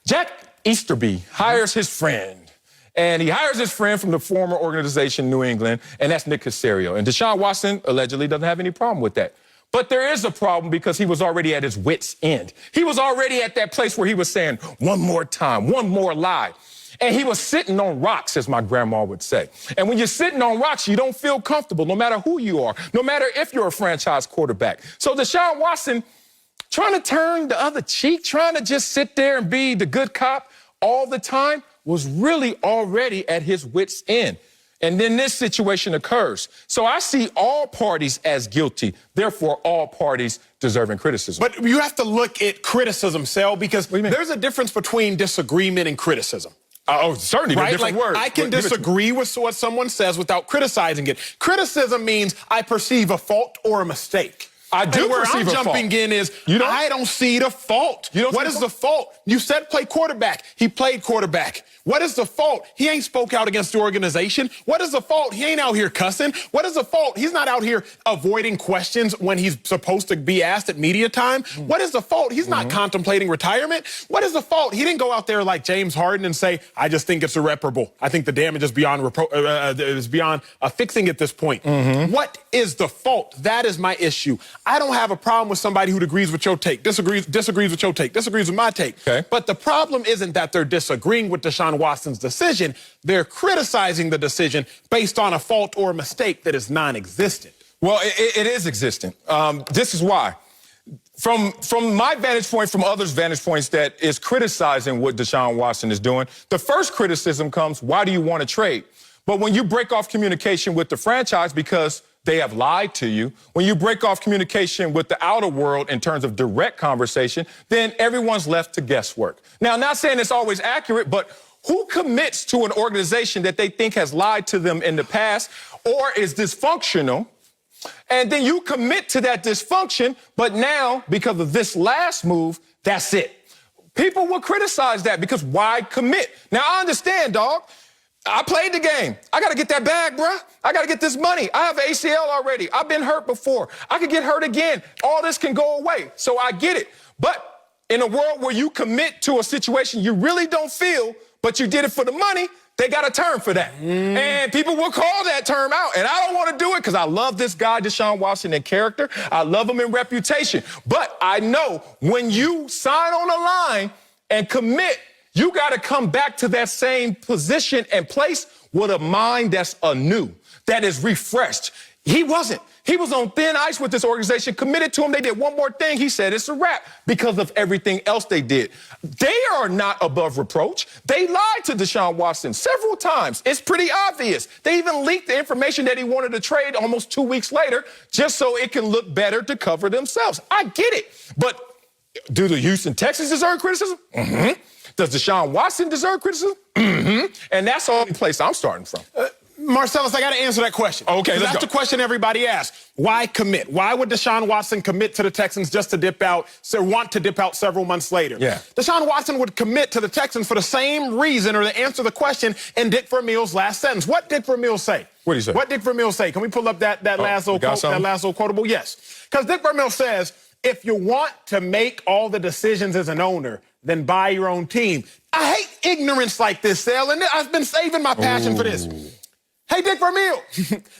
Jack Easterby hires his friend, and he hires his friend from the former organization, New England, and that's Nick Caserio. And Deshaun Watson allegedly doesn't have any problem with that. But there is a problem because he was already at his wit's end. He was already at that place where he was saying, one more time, one more lie. And he was sitting on rocks, as my grandma would say. And when you're sitting on rocks, you don't feel comfortable, no matter who you are, no matter if you're a franchise quarterback. So Deshaun Watson trying to turn the other cheek, trying to just sit there and be the good cop all the time, was really already at his wit's end. And then this situation occurs. So I see all parties as guilty. Therefore, all parties deserving criticism. But you have to look at criticism, Sel, because there's a difference between disagreement and criticism. Certainly, right? Different like, words. I can disagree with what someone says without criticizing it. Criticism means I perceive a fault or a mistake. I do where perceive I'm a fault. jumping in is, I don't see the fault. What is the fault? You said play quarterback. He played quarterback. What is the fault? He ain't spoke out against the organization. What is the fault? He ain't out here cussing. What is the fault? He's not out here avoiding questions when he's supposed to be asked at media time. What is the fault? He's not contemplating retirement. What is the fault? He didn't go out there like James Harden and say, I just think it's irreparable. I think the damage is beyond fixing at this point. What is the fault? That is my issue. I don't have a problem with somebody who agrees with your take, disagrees with your take, disagrees with my take. Okay. But the problem isn't that they're disagreeing with Deshaun Watson's decision. They're criticizing the decision based on a fault or a mistake that is non-existent. Well, it is existent. This is why. From my vantage point, from others' vantage points that is criticizing what Deshaun Watson is doing, the first criticism comes, why do you want to trade? But when you break off communication with the franchise because they have lied to you, when you break off communication with the outer world in terms of direct conversation, then everyone's left to guesswork. Now, not saying it's always accurate, but who commits to an organization that they think has lied to them in the past or is dysfunctional? And then you commit to that dysfunction, but now, because of this last move, that's it. People will criticize that because why commit? Now, I understand, dog. I played the game. I got to get that bag, bruh. I got to get this money. I have ACL already. I've been hurt before. I could get hurt again. All this can go away. So I get it. But in a world where you commit to a situation you really don't feel, but you did it for the money, they got a term for that. And people will call that term out. And I don't want to do it because I love this guy, Deshaun Watson, in character. I love him in reputation. But I know when you sign on a line and commit, you got to come back to that same position and place with a mind that's anew, that is refreshed. He wasn't. He was on thin ice with this organization, committed to him. They did one more thing. He said it's a wrap because of everything else they did. They are not above reproach. They lied to Deshaun Watson several times. It's pretty obvious. They even leaked the information that he wanted to trade almost 2 weeks later just so it can look better to cover themselves. I get it. But do the Houston Texans deserve criticism? Does Deshaun Watson deserve criticism? And that's the only place I'm starting from. Marcellus, I got to answer that question. Okay, let's that's go. the question everybody asks. Why commit? Why would Deshaun Watson commit to the Texans just to dip out, want to dip out several months later? Yeah. Deshaun Watson would commit to the Texans for the same reason or to answer the question in Dick Vermeil's last sentence. What did Vermeil say? What did he say? What did Vermeil say? Can we pull up that last little quote, that last little quotable? Yes. Because Dick Vermeil says, if you want to make all the decisions as an owner, then buy your own team. I hate ignorance like this, Sal, and I've been saving my passion for this. Hey, Dick Vermeil,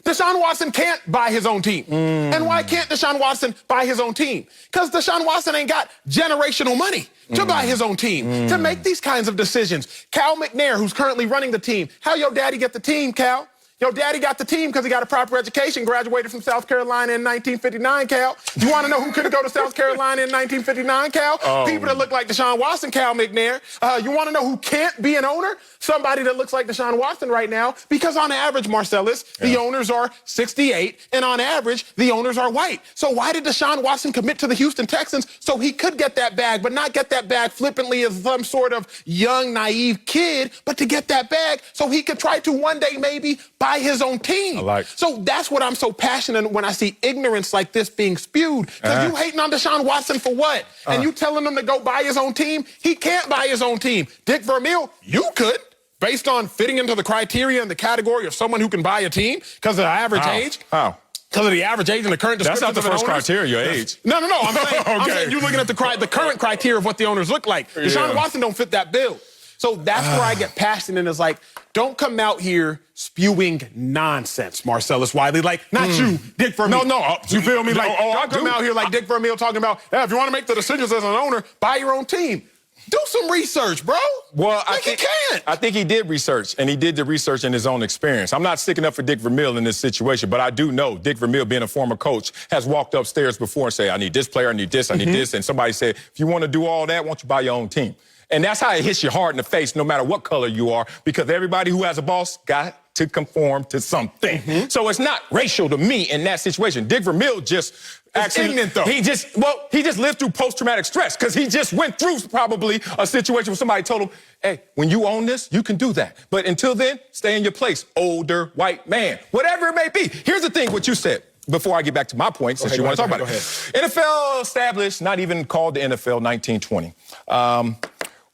Deshaun Watson can't buy his own team. And why can't Deshaun Watson buy his own team? Because Deshaun Watson ain't got generational money to buy his own team, to make these kinds of decisions. Cal McNair, who's currently running the team. How your daddy get the team, Cal? Your daddy got the team because he got a proper education, graduated from South Carolina in 1959, Cal. You want to know who could go to South Carolina in 1959, Cal? People that look like Deshaun Watson, Cal McNair. You want to know who can't be an owner? Somebody that looks like Deshaun Watson right now, because on average, Marcellus, the owners are 68, and on average, the owners are white. So why did Deshaun Watson commit to the Houston Texans so he could get that bag, but not get that bag flippantly as some sort of young, naive kid, but to get that bag so he could try to one day maybe buy his own team. So that's what I'm so passionate when I see ignorance like this being spewed. Because you hating on Deshaun Watson for what? And you telling him to go buy his own team? He can't buy his own team. Dick Vermeil, you could. Based on fitting into the criteria and the category of someone who can buy a team because of the average age. How? Because of the average age and the current description. That's not the first criteria, your age. No. I'm saying you're looking at the current criteria of what the owners look like. Deshaun Watson don't fit that bill. So that's where I get passionate and is like, don't come out here spewing nonsense, Marcellus Wiley. Like, not you, Dick Vermeil. No. You feel me? Like, I don't come out here like Dick Vermeil talking about, if you want to make the decisions as an owner, buy your own team. Do some research, bro. Well, I think he did research, and he did the research in his own experience. I'm not sticking up for Dick Vermeil in this situation, but I do know Dick Vermeil, being a former coach, has walked upstairs before and said, I need this player, I need this, I need this. And somebody said, if you want to do all that, why don't you buy your own team? And that's how it hits you hard in the face, no matter what color you are, because everybody who has a boss got to conform to something. So it's not racial to me in that situation. Dick Vermeil just ignorant, though. he just lived through post-traumatic stress because he just went through probably a situation where somebody told him, hey, when you own this, you can do that. But until then, stay in your place, older white man, whatever it may be. Here's the thing, what you said. Before I get back to my point, since you want to talk about it. NFL established, not even called the NFL 1920.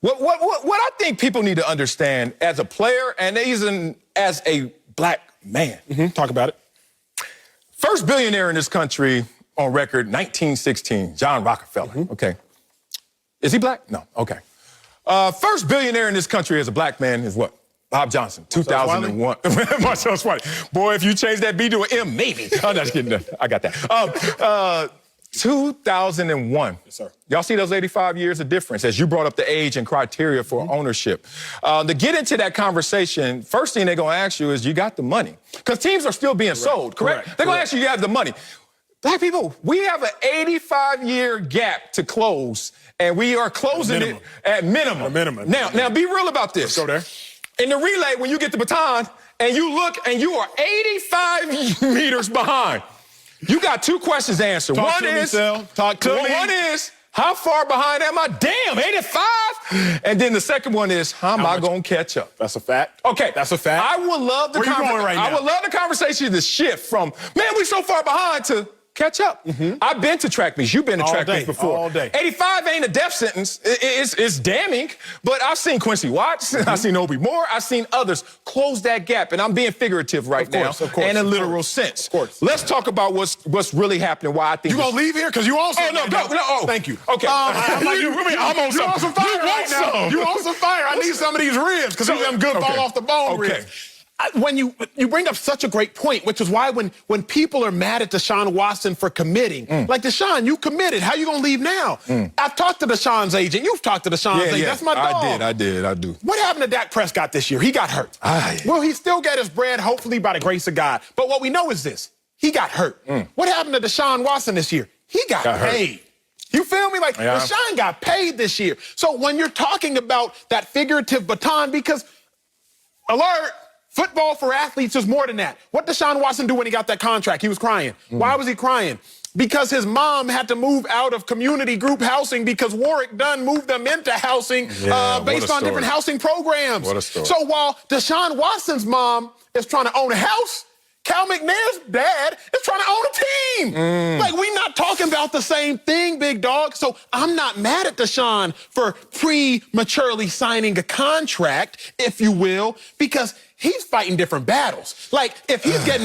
What I think people need to understand as a player and even as a black man. Talk about it. First billionaire in this country on record, 1916, John Rockefeller. Okay. Is he black? No. Okay. First billionaire in this country as a black man is what? Bob Johnson, 2001. Marcel Wiley. Boy, if you change that B to an M, maybe. I'm not kidding. I got that. 2001. Yes, sir. Y'all see those 85 years of difference as you brought up the age and criteria for ownership. To get into that conversation, first thing they're going to ask you is, you got the money? Because teams are still being sold, correct? They're going to ask you have the money. Black people, we have an 85-year gap to close, and we are closing it at minimum. Now, be real about this. Let's go there. In the relay, when you get the baton and you look and you are 85 meters behind, you got two questions to answer. One is, how far behind am I? Damn, 85? And then the second one is, how am I going to catch up? That's a fact. Okay. That's a fact. I would love the I would love the conversation to shift from, man, we so far behind, to catch up. I've been to track meets. You've been to track meets before. All day. 85 ain't a death sentence. It's damning. But I've seen Quincy Watts. I've seen Obi Moore. I've seen others close that gap. And I'm being figurative right now in a literal sense. Of course. Let's talk about what's really happening. Why I think you gonna leave here? Because you also. Oh, no. Thank you. Okay. I'm on some fire right now. You on some fire. I need some of these ribs because these them good fall off the bone ribs. When you bring up such a great point, which is why when people are mad at Deshaun Watson for committing, like, Deshaun, you committed. How you going to leave now? I've talked to Deshaun's agent. You've talked to Deshaun's agent. That's my dog. I do. What happened to Dak Prescott this year? He got hurt. Well, he still got his bread, hopefully by the grace of God. But what we know is this. He got hurt. What happened to Deshaun Watson this year? He got paid. Hurt. You feel me? Like, Deshaun got paid this year. So when you're talking about that figurative baton, because, alert, football for athletes is more than that. What did Deshaun Watson do when he got that contract? He was crying. Why was he crying? Because his mom had to move out of community group housing because Warwick Dunn moved them into housing based on different housing programs. What a story. So while Deshaun Watson's mom is trying to own a house, Cal McNair's dad is trying to own a team. Like, we're not talking about the same thing, big dog. So I'm not mad at Deshaun for prematurely signing a contract, if you will, because he's fighting different battles. Like, if he's getting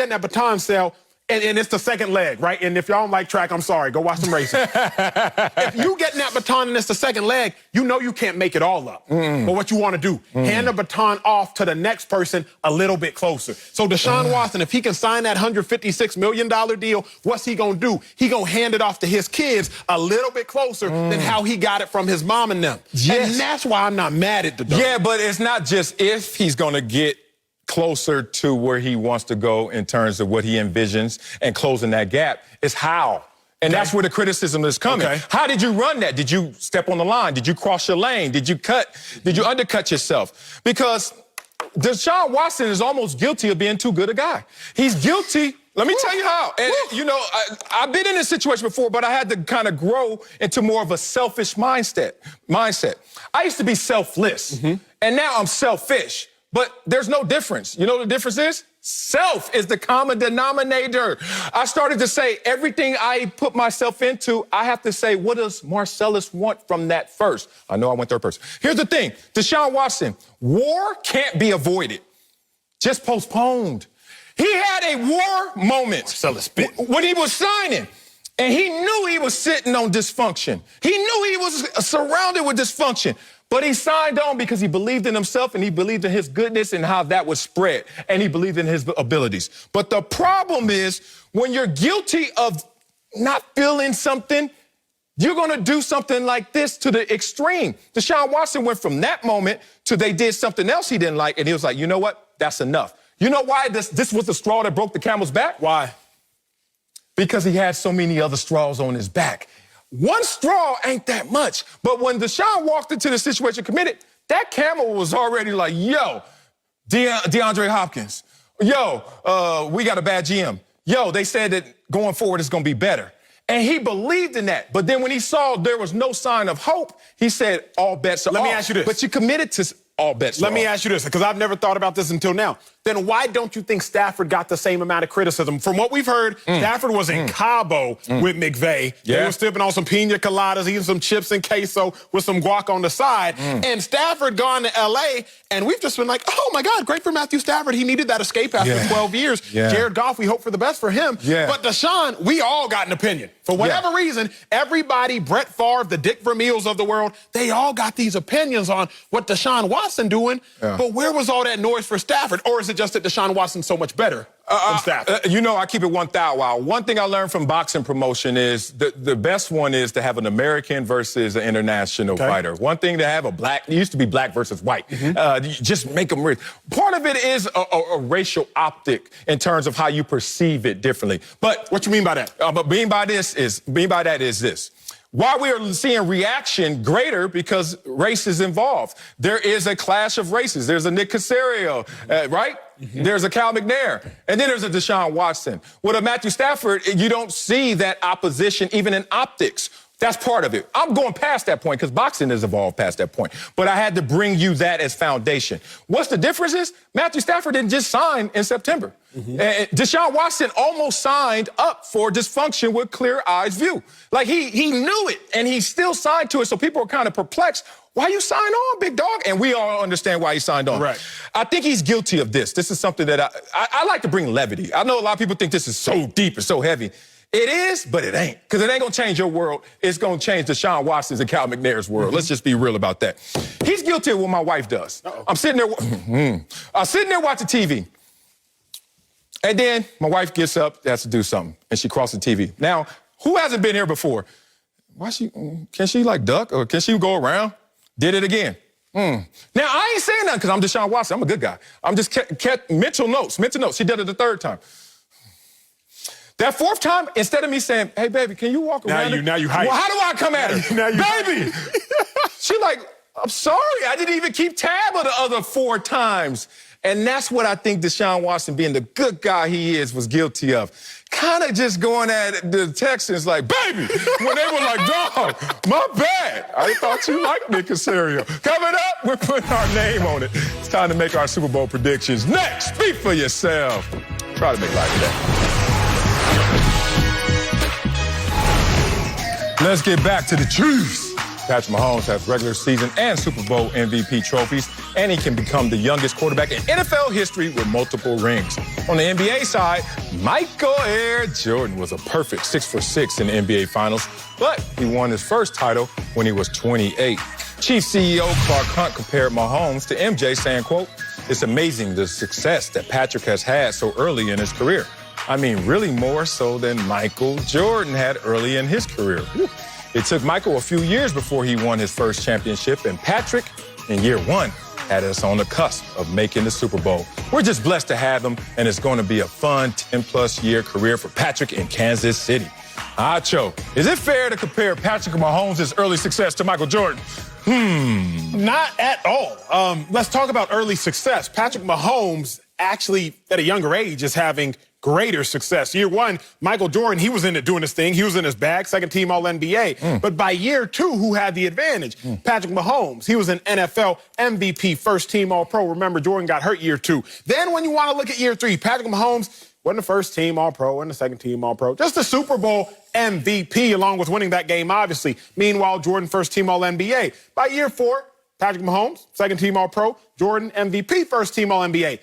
that baton cell, and it's the second leg, right? And if y'all don't like track, I'm sorry. Go watch some racing. If you getting that baton and it's the second leg, you know you can't make it all up. But what you want to do, hand the baton off to the next person a little bit closer. So Deshaun Watson, if he can sign that $156 million deal, what's he going to do? He going to hand it off to his kids a little bit closer than how he got it from his mom and them. And that's why I'm not mad at the dog. Yeah, but it's not just if he's going to get closer to where he wants to go in terms of what he envisions and closing that gap. It's how. And that's where the criticism is coming. How did you run that? Did you step on the line? Did you cross your lane? Did you undercut yourself? Because Deshaun Watson is almost guilty of being too good a guy. He's guilty. Let me tell you how. And, you know, I've been in this situation before, but I had to kind of grow into more of a selfish mindset. I used to be selfless, and now I'm selfish. But there's no difference. You know what the difference is? Self is the common denominator. I started to say everything I put myself into, I have to say, what does Marcellus want from that first? I know I went third person. Here's the thing. Deshaun Watson, war can't be avoided, just postponed. He had a war moment when he was signing. And he knew he was sitting on dysfunction. He knew he was surrounded with dysfunction. But he signed on because he believed in himself and he believed in his goodness and how that would spread. And he believed in his abilities. But the problem is when you're guilty of not feeling something, You're going to do something like this to the extreme. Deshaun Watson went from that moment to they did something else he didn't like, and he was like, you know what? That's enough. You know why this was the straw that broke the camel's back? Why? Because he had so many other straws on his back. One straw ain't that much. But when Deshaun walked into the situation committed, that camel was already like, yo, DeAndre Hopkins. Yo, we got a bad GM. Yo, they said that going forward it's going to be better. And he believed in that. But then when he saw there was no sign of hope, he said, all bets are off. Let me ask you this. But you committed to all bets are off. Let me ask you this, because I've never thought about this until now. Then why don't you think Stafford got the same amount of criticism? From what we've heard, Stafford was in Cabo with McVay. Yeah. They were sipping on some pina coladas, eating some chips and queso with some guac on the side. And Stafford gone to L.A., and we've just been like, oh, my God, great for Matthew Stafford. He needed that escape after 12 years. Yeah. Jared Goff, we hope for the best for him. Yeah. But Deshaun, we all got an opinion. For whatever reason, everybody, Brett Favre, the Dick Vermeils of the world, they all got these opinions on what Deshaun Watson doing. Yeah. But where was all that noise for Stafford? Or is it just that Deshaun Watson's so much better than Stafford? You know, I keep it 1,000. One thing I learned from boxing promotion is the best one is to have an American versus an international fighter. One thing to have it used to be black versus white. You just make them rich. Part of it is a racial optic in terms of how you perceive it differently. But What you mean by that? But being by that is this. Why we are seeing reaction greater because race is involved. There is a clash of races. There's a Nick Caserio, right? There's a Cal McNair. And then there's a Deshaun Watson. With a Matthew Stafford, you don't see that opposition even in optics. That's part of it. I'm going past that point because boxing has evolved past that point. But I had to bring you that as foundation. What's the difference is Matthew Stafford didn't just sign in September. And Deshaun Watson almost signed up for dysfunction with clear eyes view. Like he knew it and he still signed to it. So people are kind of perplexed. Why you signed on, big dog? And we all understand why he signed on. Right. I think he's guilty of this. This is something that I like to bring levity. I know a lot of people think this is so deep and so heavy. It is, but it ain't. Because it ain't going to change your world. It's going to change Deshaun Watson's and Cal McNair's world. Let's just be real about that. He's guilty of what my wife does. I'm sitting there watching TV. And then my wife gets up, has to do something, and she crosses the TV. Now, who hasn't been here before? Can she like duck or can she go around? Did it again. Now, I ain't saying nothing because I'm Deshaun Watson. I'm a good guy. I'm just kept mental notes. She did it the third time. That fourth time, instead of me saying, hey, baby, can you walk around? Now you hype. Well, how do I come at her? Baby! She like, I'm sorry. I didn't even keep tab of the other 4 times. And that's what I think Deshaun Watson, being the good guy he is, was guilty of. Kind of just going at the Texans like, baby, when they were like, dog, my bad. I thought you liked Nick Caserio. Coming up, we're putting our name on it. It's time to make our Super Bowl predictions. Next, speak for yourself. Try to make light of that. Let's get back to the Chiefs. Patrick Mahomes has regular season and Super Bowl MVP trophies, and he can become the youngest quarterback in NFL history with multiple rings. On the NBA side, Michael Air Jordan was a perfect 6 for 6 in the NBA Finals, but he won his first title when he was 28. Chiefs CEO Clark Hunt compared Mahomes to MJ, saying, quote, it's amazing the success that Patrick has had so early in his career. I mean, really more so than Michael Jordan had early in his career. Whew. It took Michael a few years before he won his first championship, and Patrick, in year 1, had us on the cusp of making the Super Bowl. We're just blessed to have him, and it's going to be a fun 10-plus year career for Patrick in Kansas City. Acho, is it fair to compare Patrick Mahomes' early success to Michael Jordan? Not at all. Let's talk about early success. Patrick Mahomes actually, at a younger age, is having greater success. Year 1, Michael Jordan, he was in it doing his thing. He was in his bag, second-team All-NBA. But by year 2, who had the advantage? Patrick Mahomes. He was an NFL MVP, first-team All-Pro. Remember, Jordan got hurt year 2. Then when you want to look at year 3, Patrick Mahomes wasn't the first-team All-Pro, wasn't the second-team All-Pro. Just the Super Bowl MVP, along with winning that game, obviously. Meanwhile, Jordan, first-team All-NBA. By year 4, Patrick Mahomes, second-team All-Pro. Jordan, MVP, first-team All-NBA.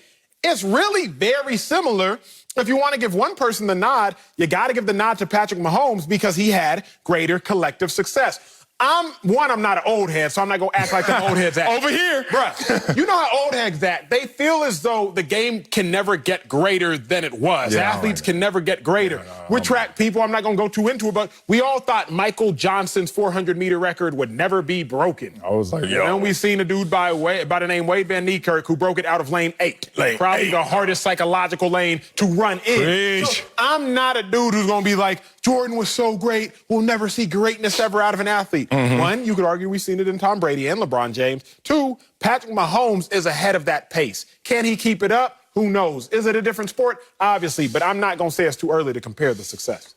It's really very similar. If you want to give one person the nod, you got to give the nod to Patrick Mahomes because he had greater collective success. I'm not an old head, so I'm not going to act like them old heads act. Over here. Bruh, you know how old heads act? They feel as though the game can never get greater than it was. Yeah, Athletes can never get greater. We're track people. I'm not going to go too into it, but we all thought Michael Johnson's 400-meter record would never be broken. I was like, yo. And we seen a dude by the name Wade Van Niekerk who broke it out of lane 8. Probably the hardest psychological lane to run in. So I'm not a dude who's going to be like, Jordan was so great, we'll never see greatness ever out of an athlete. One, you could argue we've seen it in Tom Brady and LeBron James. Two, Patrick Mahomes is ahead of that pace. Can he keep it up? Who knows? Is it a different sport? Obviously, but I'm not going to say it's too early to compare the success.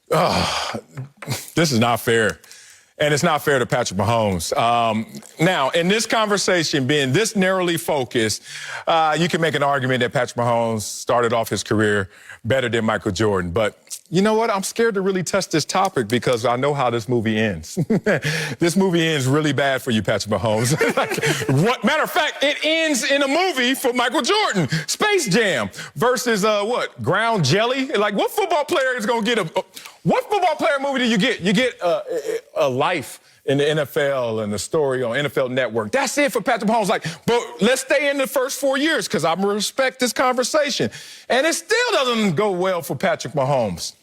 This is not fair. And it's not fair to Patrick Mahomes. Now, in this conversation, being this narrowly focused, you can make an argument that Patrick Mahomes started off his career better than Michael Jordan. But you know what? I'm scared to really touch this topic because I know how this movie ends. This movie ends really bad for you, Patrick Mahomes. Matter of fact, it ends in a movie for Michael Jordan, Space Jam, versus ground jelly? Like, what football player is going to get what football player movie do you get? You get a life in the NFL and the story on NFL Network. That's it for Patrick Mahomes. But let's stay in the first 4 years because I respect this conversation. And it still doesn't go well for Patrick Mahomes.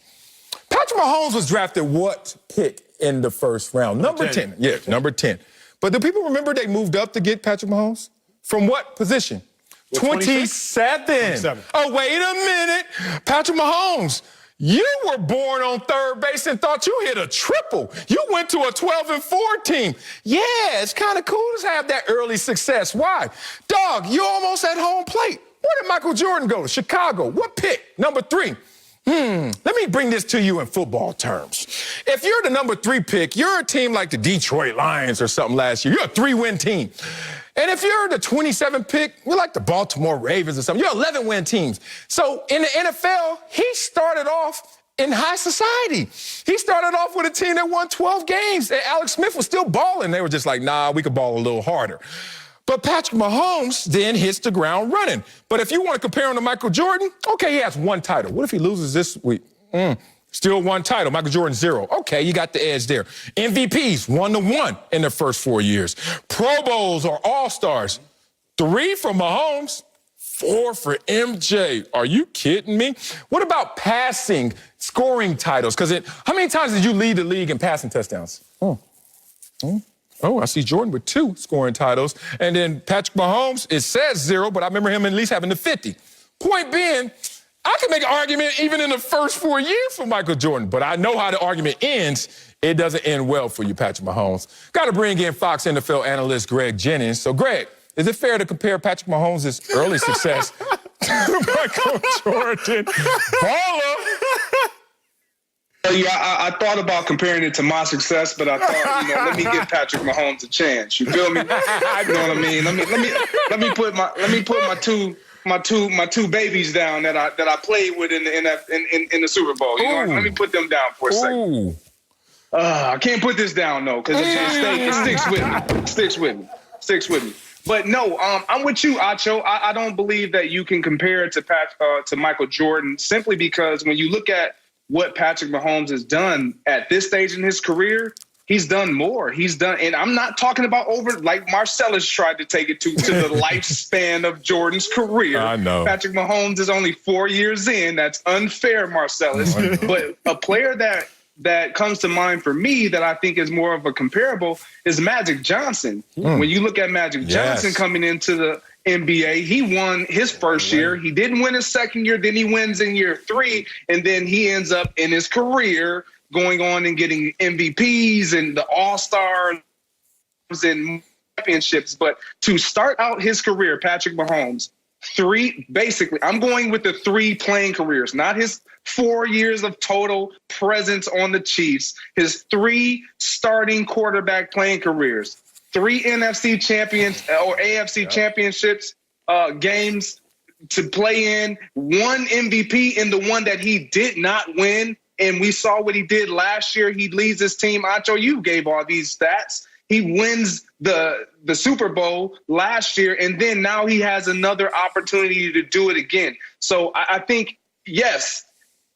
Patrick Mahomes was drafted what pick in the first round? Number 10. Yeah, number 10. But do people remember they moved up to get Patrick Mahomes? From what position? 27. Oh, wait a minute. Patrick Mahomes. You were born on third base and thought you hit a triple. You went to a 12-4 team. Yeah, it's kind of cool to have that early success. Why? Dog, you're almost at home plate. Where did Michael Jordan go? Chicago. What pick? Number 3. Let me bring this to you in football terms. If you're the number 3 pick, you're a team like the Detroit Lions or something last year. You're a 3-win team. And if you're the 27th pick, you're like the Baltimore Ravens or something. You're 11-win teams. So in the NFL, he started off in high society. He started off with a team that won 12 games. And Alex Smith was still balling. They were just like, nah, we could ball a little harder. But Patrick Mahomes then hits the ground running. But if you want to compare him to Michael Jordan, okay, he has 1 title. What if he loses this week? Still 1 title. Michael Jordan 0. Okay, you got the edge there. MVPs, 1-1 in the first 4 years. Pro Bowls or All-Stars, 3 for Mahomes, 4 for MJ. Are you kidding me? What about passing, scoring titles? Because how many times did you lead the league in passing touchdowns? Oh, I see Jordan with 2 scoring titles. And then Patrick Mahomes, it says 0, but I remember him at least having the 50. Point being, I can make an argument even in the first 4 years for Michael Jordan, but I know how the argument ends. It doesn't end well for you, Patrick Mahomes. Got to bring in Fox NFL analyst Greg Jennings. So, Greg, is it fair to compare Patrick Mahomes' early success to Michael Jordan? Baller! Yeah, I thought about comparing it to my success, but I thought, let me give Patrick Mahomes a chance. You feel me? You know what I mean? Let me put my two babies down that I played with in the Super Bowl. You know, let me put them down for a second. I can't put this down though, because it sticks with me. But no, I'm with you, Acho. I don't believe that you can compare it to Michael Jordan simply because when you look at what Patrick Mahomes has done at this stage in his career, he's done more. And I'm not talking about like Marcellus tried to take it to the lifespan of Jordan's career. I know. Patrick Mahomes is only 4 years in. That's unfair, Marcellus. But a player that comes to mind for me that I think is more of a comparable is Magic Johnson. When you look at Magic Johnson coming into the NBA, he won his first year. He didn't win his second year. Then he wins in year 3. And then he ends up in his career going on and getting MVPs and the All-Stars and championships. But to start out his career, Patrick Mahomes, I'm going with the 3 playing careers, not his 4 years of total presence on the Chiefs, his 3 starting quarterback playing careers, 3 NFC champions or AFC championships games to play in, 1 MVP in the one that he did not win. And we saw what he did last year. He leads his team. Acho, you gave all these stats. He wins the Super Bowl last year, and then now he has another opportunity to do it again. So I think, yes,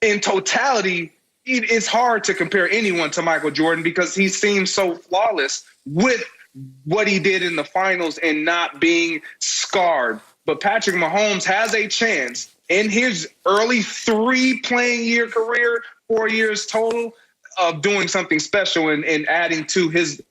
in totality, it's hard to compare anyone to Michael Jordan because he seems so flawless with what he did in the finals and not being scarred. But Patrick Mahomes has a chance in his early 3 playing year career, 4 years total, of doing something special and adding to his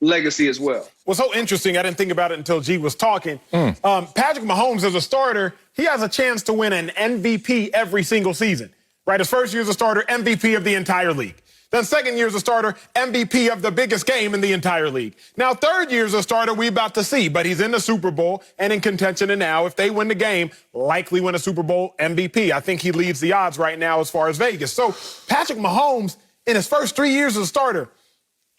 legacy as well. What's so interesting, I didn't think about it until G was talking. Patrick Mahomes, as a starter, he has a chance to win an MVP every single season. Right? His first year as a starter, MVP of the entire league. Then second year as a starter, MVP of the biggest game in the entire league. Now, third year as a starter, we about to see, but he's in the Super Bowl and in contention. And now, if they win the game, likely win a Super Bowl MVP. I think he leads the odds right now as far as Vegas. So Patrick Mahomes, in his first 3 years as a starter,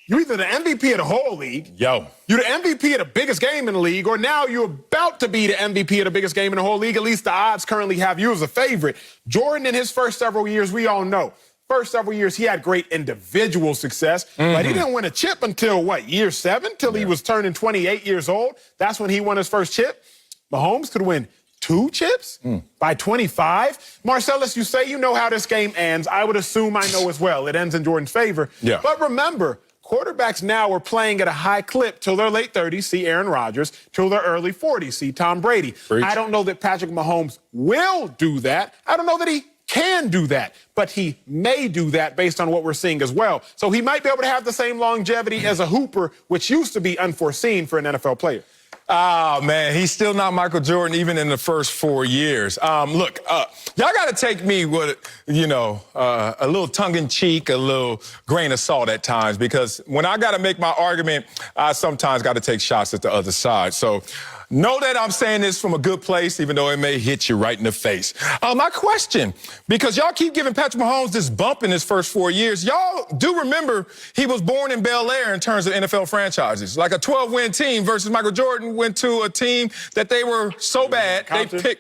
you're either the MVP of the whole league, you're the MVP of the biggest game in the league, or now you're about to be the MVP of the biggest game in the whole league. At least the odds currently have you as a favorite. Jordan, in his first several years, we all know, first several years, he had great individual success, but he didn't win a chip until, year 7? Till he was turning 28 years old. That's when he won his first chip. Mahomes could win 2 chips by 25. Marcellus, you say you know how this game ends. I would assume I know as well. It ends in Jordan's favor. Yeah. But remember, quarterbacks now are playing at a high clip till their late 30s, see Aaron Rodgers, till their early 40s, see Tom Brady. Preach. I don't know that Patrick Mahomes will do that. I don't know that he can do that, but he may do that based on what we're seeing as well. So he might be able to have the same longevity as a hooper, which used to be unforeseen for an NFL player. Oh, man, he's still not Michael Jordan even in the first 4 years. Look, y'all got to take me with, a little tongue-in-cheek, a little grain of salt at times, because when I got to make my argument, I sometimes got to take shots at the other side. So know that I'm saying this from a good place, even though it may hit you right in the face. My question, because y'all keep giving Patrick Mahomes this bump in his first 4 years, y'all do remember he was born in Bel Air in terms of NFL franchises. Like a 12-win team versus Michael Jordan went to a team that they were so bad, Compton. they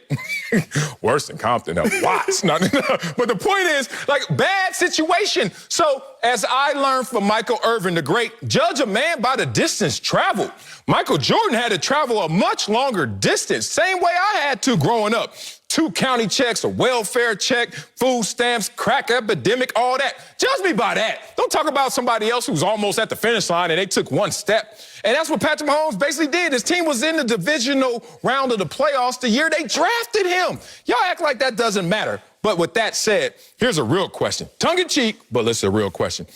picked worse than Compton, Watts. No. But the point is, bad situation. So as I learned from Michael Irvin, the great, judge a man by the distance traveled. Michael Jordan had to travel a much longer distance, same way I had to growing up. 2 county checks, a welfare check, food stamps, crack epidemic, all that. Judge me by that. Don't talk about somebody else who's almost at the finish line and they took 1 step. And that's what Patrick Mahomes basically did. His team was in the divisional round of the playoffs the year they drafted him. Y'all act like that doesn't matter. But with that said, here's a real question. Tongue-in-cheek, but it's a real question.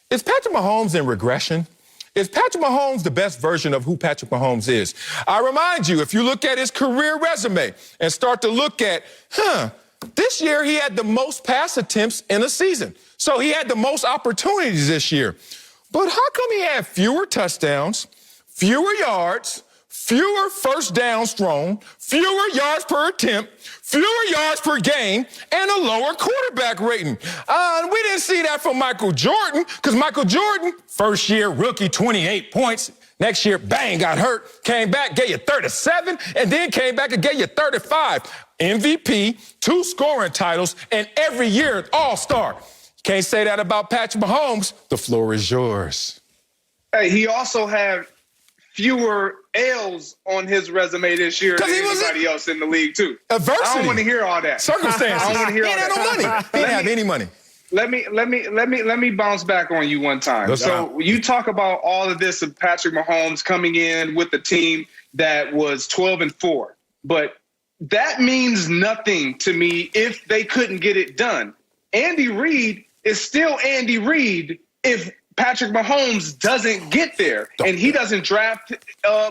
Is Patrick Mahomes in regression? Is Patrick Mahomes the best version of who Patrick Mahomes is? I remind you, if you look at his career resume and start to look at, this year he had the most pass attempts in a season. So he had the most opportunities this year. But how come he had fewer touchdowns, fewer yards, fewer first downs thrown, fewer yards per attempt, fewer yards per game, and a lower quarterback rating? We didn't see that from Michael Jordan, because Michael Jordan, first year rookie, 28 points. Next year, bang, got hurt, came back, gave you 37, and then came back and gave you 35. MVP, 2 scoring titles, and every year, all-star. Can't say that about Patrick Mahomes. The floor is yours. Hey, he also had fewer L's on his resume this year than anybody else in the league, too. Adversity. I don't want to hear all that. Circumstances. I don't want to hear all that. He ain't had no money. He didn't have any money. Let me bounce back on you one time. So you talk about all of this of Patrick Mahomes coming in with the team that was 12-4, but that means nothing to me if they couldn't get it done. Andy Reid is still Andy Reid if Patrick Mahomes doesn't get there, and he doesn't draft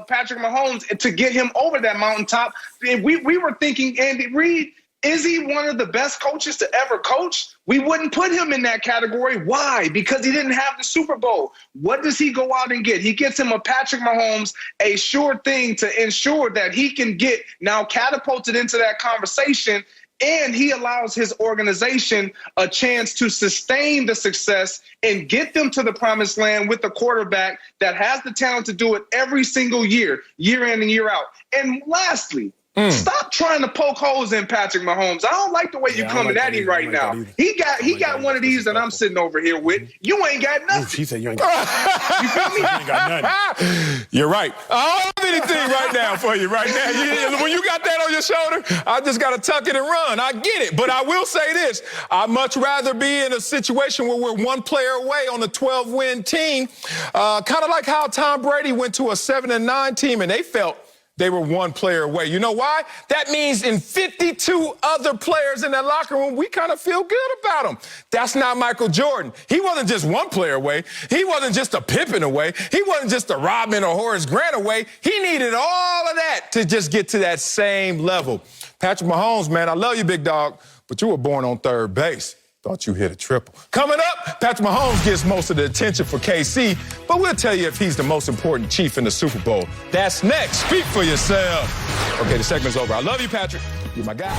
Patrick Mahomes to get him over that mountaintop. We were thinking Andy Reid, is he one of the best coaches to ever coach? We wouldn't put him in that category. Why? Because he didn't have the Super Bowl. What does he go out and get? He gets him a Patrick Mahomes, a sure thing to ensure that he can get now catapulted into that conversation, and he allows his organization a chance to sustain the success and get them to the promised land with a quarterback that has the talent to do it every single year, year in and year out. And lastly, Stop trying to poke holes in Patrick Mahomes. I don't like the way you're coming at him right now. He got one of these that I'm sitting over here with. You ain't got nothing. She said you ain't got nothing. You feel me? You ain't got nothing. You're right. I don't have anything right now for you right now. When you got that on your shoulder, I just got to tuck it and run. I get it. But I will say this. I'd much rather be in a situation where we're one player away on a 12-win team, kind of like how Tom Brady went to a 7-9 team and they felt they were one player away. You know why? That means in 52 other players in that locker room, we kind of feel good about them. That's not Michael Jordan. He wasn't just one player away. He wasn't just a Pippen away. He wasn't just a Rodman or Horace Grant away. He needed all of that to just get to that same level. Patrick Mahomes, man, I love you, big dog, but you were born on third base. Thought you hit a triple. Coming up, Patrick Mahomes gets most of the attention for KC, but we'll tell you if he's the most important chief in the Super Bowl. That's next. Speak for yourself. Okay, the segment's over. I love you, Patrick. You're my guy.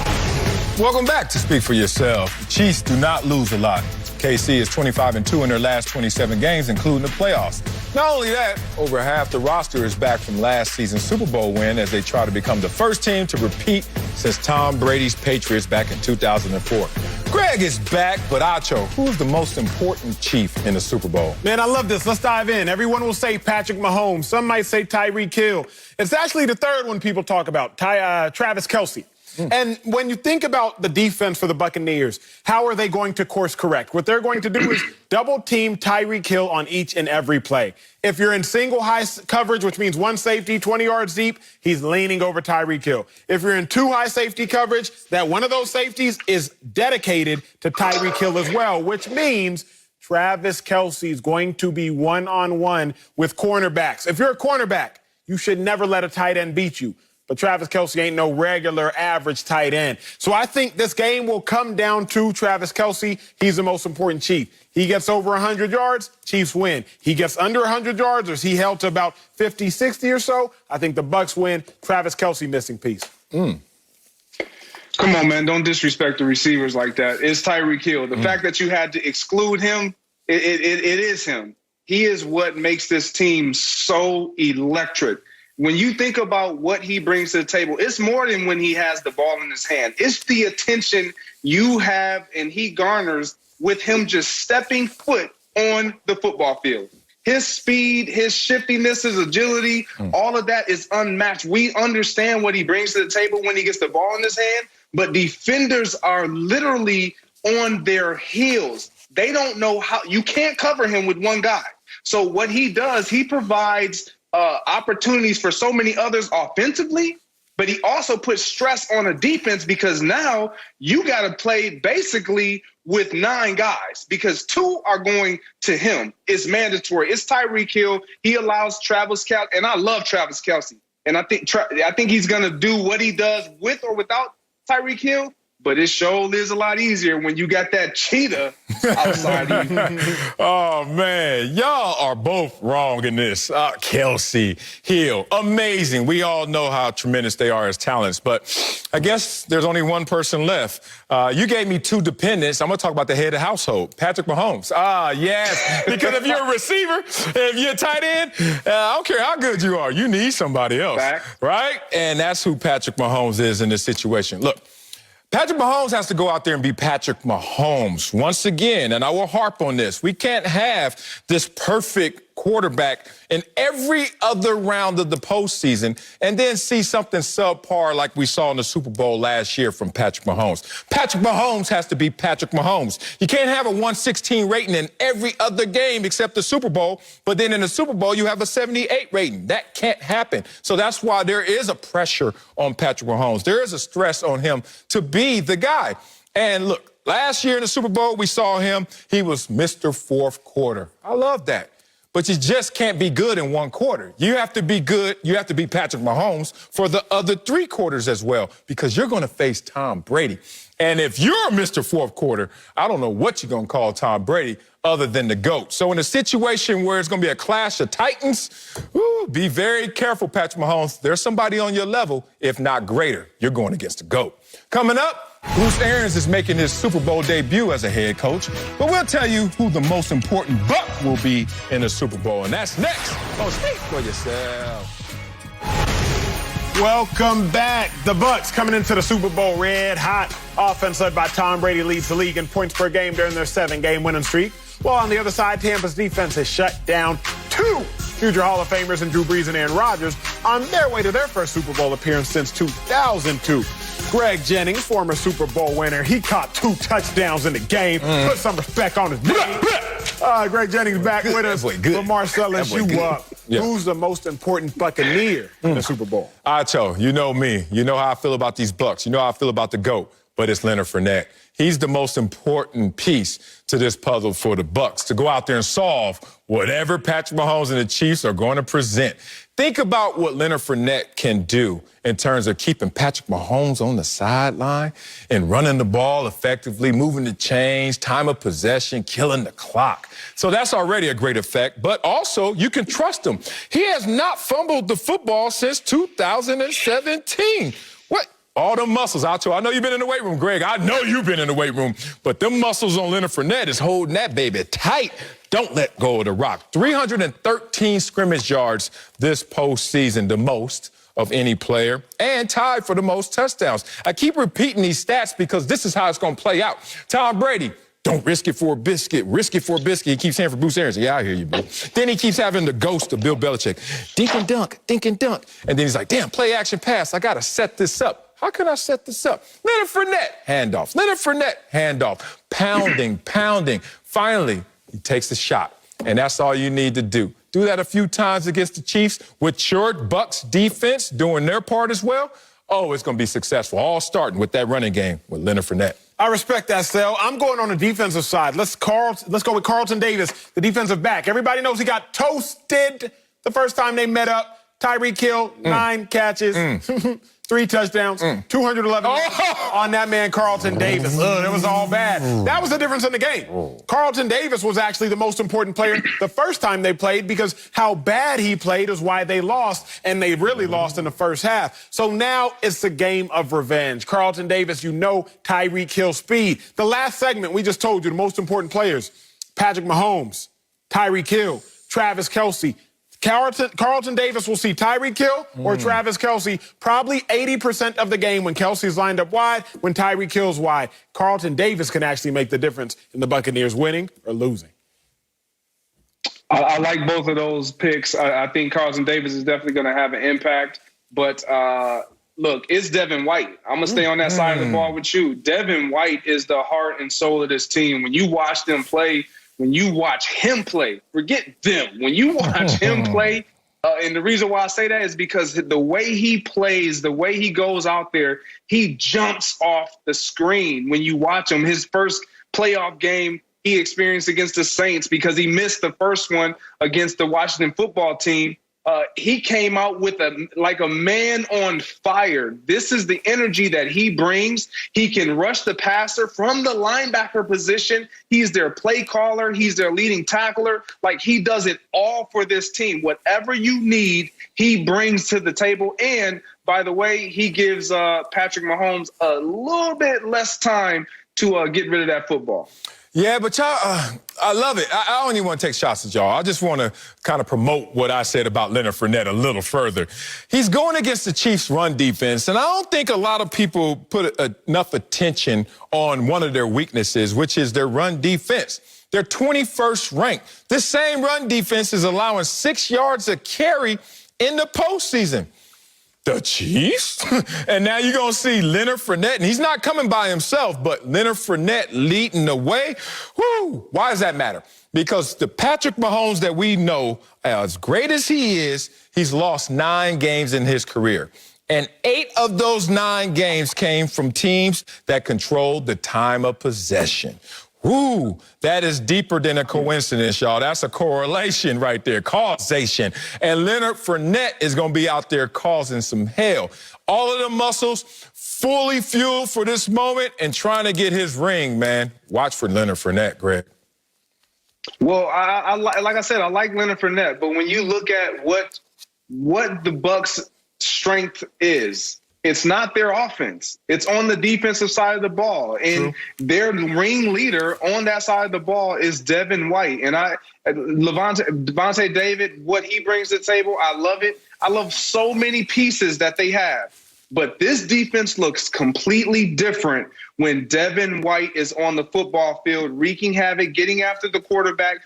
Welcome back to Speak for Yourself. The Chiefs do not lose a lot. KC is 25-2 in their last 27 games, including the playoffs. Not only that, over half the roster is back from last season's Super Bowl win as they try to become the first team to repeat since Tom Brady's Patriots back in 2004. Greg is back, but Acho, who's the most important chief in the Super Bowl? Man, I love this. Let's dive in. Everyone will say Patrick Mahomes. Some might say Tyreek Hill. It's actually the third one people talk about, Travis Kelce. And when you think about the defense for the Buccaneers, how are they going to course correct? What they're going to do is double team Tyreek Hill on each and every play. If you're in single high coverage, which means one safety, 20 yards deep, he's leaning over Tyreek Hill. If you're in two high safety coverage, that one of those safeties is dedicated to Tyreek Hill as well, which means Travis Kelce is going to be one-on-one with cornerbacks. If you're a cornerback, you should never let a tight end beat you. But Travis Kelce ain't no regular average tight end. So I think this game will come down to Travis Kelce. He's the most important chief. He gets over 100 yards, Chiefs win. He gets under 100 yards, or is he held to about 50, 60 or so? I think the Bucs win. Travis Kelce missing piece. Come on, man. Don't disrespect the receivers like that. It's Tyreek Hill. The fact that you had to exclude him, it is him. He is what makes this team so electric. When you think about what he brings to the table, it's more than when he has the ball in his hand. It's the attention you have and he garners with him just stepping foot on the football field. His speed, his shiftiness, his agility, all of that is unmatched. We understand what he brings to the table when he gets the ball in his hand, but defenders are literally on their heels. They don't know how. You can't cover him with one guy. So what he does, he provides opportunities for so many others offensively, but he also puts stress on a defense because now you got to play basically with 9 guys because 2 are going to him. It's mandatory. It's Tyreek Hill. He allows Travis Kelce, and I love Travis Kelce. And I think he's going to do what he does with or without Tyreek Hill. But it sure is a lot easier when you got that cheetah outside of you. Oh, man. Y'all are both wrong in this. Kelce, Hill, amazing. We all know how tremendous they are as talents. But I guess there's only one person left. You gave me 2 dependents. I'm going to talk about the head of the household, Patrick Mahomes. Yes. Because if you're a receiver, if you're a tight end, I don't care how good you are. You need somebody else. Right? And that's who Patrick Mahomes is in this situation. Look. Patrick Mahomes has to go out there and be Patrick Mahomes. Once again, and I will harp on this, we can't have this perfect quarterback in every other round of the postseason and then see something subpar like we saw in the Super Bowl last year from Patrick Mahomes. Patrick Mahomes has to be Patrick Mahomes. You can't have a 116 rating in every other game except the Super Bowl, but then in the Super Bowl you have a 78 rating. That can't happen. So that's why there is a pressure on Patrick Mahomes. There is a stress on him to be the guy. And look, last year in the Super Bowl, we saw him. He was Mr. Fourth Quarter. I love that. But you just can't be good in one quarter. You have to be good. You have to be Patrick Mahomes for the other 3 quarters as well, because you're going to face Tom Brady. And if you're Mr. Fourth Quarter, I don't know what you're going to call Tom Brady other than the GOAT. So in a situation where it's going to be a clash of titans, be very careful, Patrick Mahomes. There's somebody on your level, if not greater. You're going against the GOAT. Coming up, Bruce Arians is making his Super Bowl debut as a head coach, but we'll tell you who the most important Buck will be in the Super Bowl, and that's next on Speak for Yourself. Welcome back. The Bucs coming into the Super Bowl red hot. Offense led by Tom Brady leads the league in points per game during their 7-game winning streak. While on the other side, Tampa's defense has shut down 2 future Hall of Famers in Drew Brees and Aaron Rodgers on their way to their first Super Bowl appearance since 2002. Greg Jennings, former Super Bowl winner, he caught 2 touchdowns in the game. Put some respect on his name. Greg Jennings back with us. But Marcellus, who's the most important Buccaneer in the Super Bowl? Acho, you know me. You know how I feel about these Bucs. You know how I feel about the GOAT. But it's Leonard Fournette. He's the most important piece to this puzzle for the Bucs to go out there and solve whatever Patrick Mahomes and the Chiefs are going to present. Think about what Leonard Fournette can do in terms of keeping Patrick Mahomes on the sideline and running the ball effectively, moving the chains, time of possession, killing the clock. So that's already a great effect, but also you can trust him. He has not fumbled the football since 2017. What? All them muscles, Acho. I know you've been in the weight room, Greg. I know you've been in the weight room. But them muscles on Leonard Fournette is holding that baby tight. Don't let go of the rock. 313 scrimmage yards this postseason, the most of any player, and tied for the most touchdowns. I keep repeating these stats because this is how it's going to play out. Tom Brady, don't risk it for a biscuit. Risk it for a biscuit. He keeps saying for Bruce Arians. Yeah, I hear you, bro. Then he keeps having the ghost of Bill Belichick. Dink and dunk, dink and dunk. And then he's like, damn, play action pass. I got to set this up. How can I set this up? Leonard Fournette, handoff. Leonard Fournette, handoff. Pounding, pounding. Finally, he takes the shot. And that's all you need to do. Do that a few times against the Chiefs with short Bucs defense doing their part as well. Oh, it's going to be successful. All starting with that running game with Leonard Fournette. I respect that, Sel. I'm going on the defensive side. Let's go with Carlton Davis, the defensive back. Everybody knows he got toasted the first time they met up. Tyreek Hill, 9 catches. 3 touchdowns, 211 on that man, Carlton Davis. It was all bad. That was the difference in the game. Carlton Davis was actually the most important player the first time they played because how bad he played is why they lost, and they really lost in the first half. So now it's a game of revenge. Carlton Davis, you know Tyreek Hill speed. The last segment, we just told you the most important players, Patrick Mahomes, Tyreek Hill, Travis Kelce. Carlton Davis will see Tyreek Hill or Travis Kelce probably 80% of the game when Kelce's lined up wide, when Tyreek Hill's wide. Carlton Davis can actually make the difference in the Buccaneers winning or losing. I like both of those picks. I think Carlton Davis is definitely going to have an impact. But, look, it's Devin White. I'm going to stay on that side of the ball with you. Devin White is the heart and soul of this team. When you watch them play, when you watch him play, forget them. When you watch him play, and the reason why I say that is because the way he plays, the way he goes out there, he jumps off the screen. When you watch him, his first playoff game he experienced against the Saints because he missed the first one against the Washington football team. He came out with like a man on fire. This is the energy that he brings. He can rush the passer from the linebacker position. He's their play caller. He's their leading tackler. Like, he does it all for this team. Whatever you need, he brings to the table. And, by the way, he gives Patrick Mahomes a little bit less time to get rid of that football. Yeah, but y'all, I love it. I don't even want to take shots at y'all. I just want to kind of promote what I said about Leonard Fournette a little further. He's going against the Chiefs' run defense, and I don't think a lot of people put enough attention on one of their weaknesses, which is their run defense. They're 21st ranked. This same run defense is allowing 6 yards a carry in the postseason. The Chiefs? And now you're going to see Leonard Fournette, and he's not coming by himself, but Leonard Fournette leading the way. Woo! Why does that matter? Because the Patrick Mahomes that we know, as great as he is, he's lost 9 games in his career. And 8 of those 9 games came from teams that controlled the time of possession. Woo, that is deeper than a coincidence, y'all. That's a correlation right there, causation. And Leonard Fournette is going to be out there causing some hell. All of the muscles fully fueled for this moment and trying to get his ring, man. Watch for Leonard Fournette, Greg. Well, like I said, I like Leonard Fournette, but when you look at what the Bucs' strength is, it's not their offense. It's on the defensive side of the ball. And their ringleader on that side of the ball is Devin White. And Devontae David, what he brings to the table, I love it. I love so many pieces that they have. But this defense looks completely different when Devin White is on the football field, wreaking havoc, getting after the quarterback,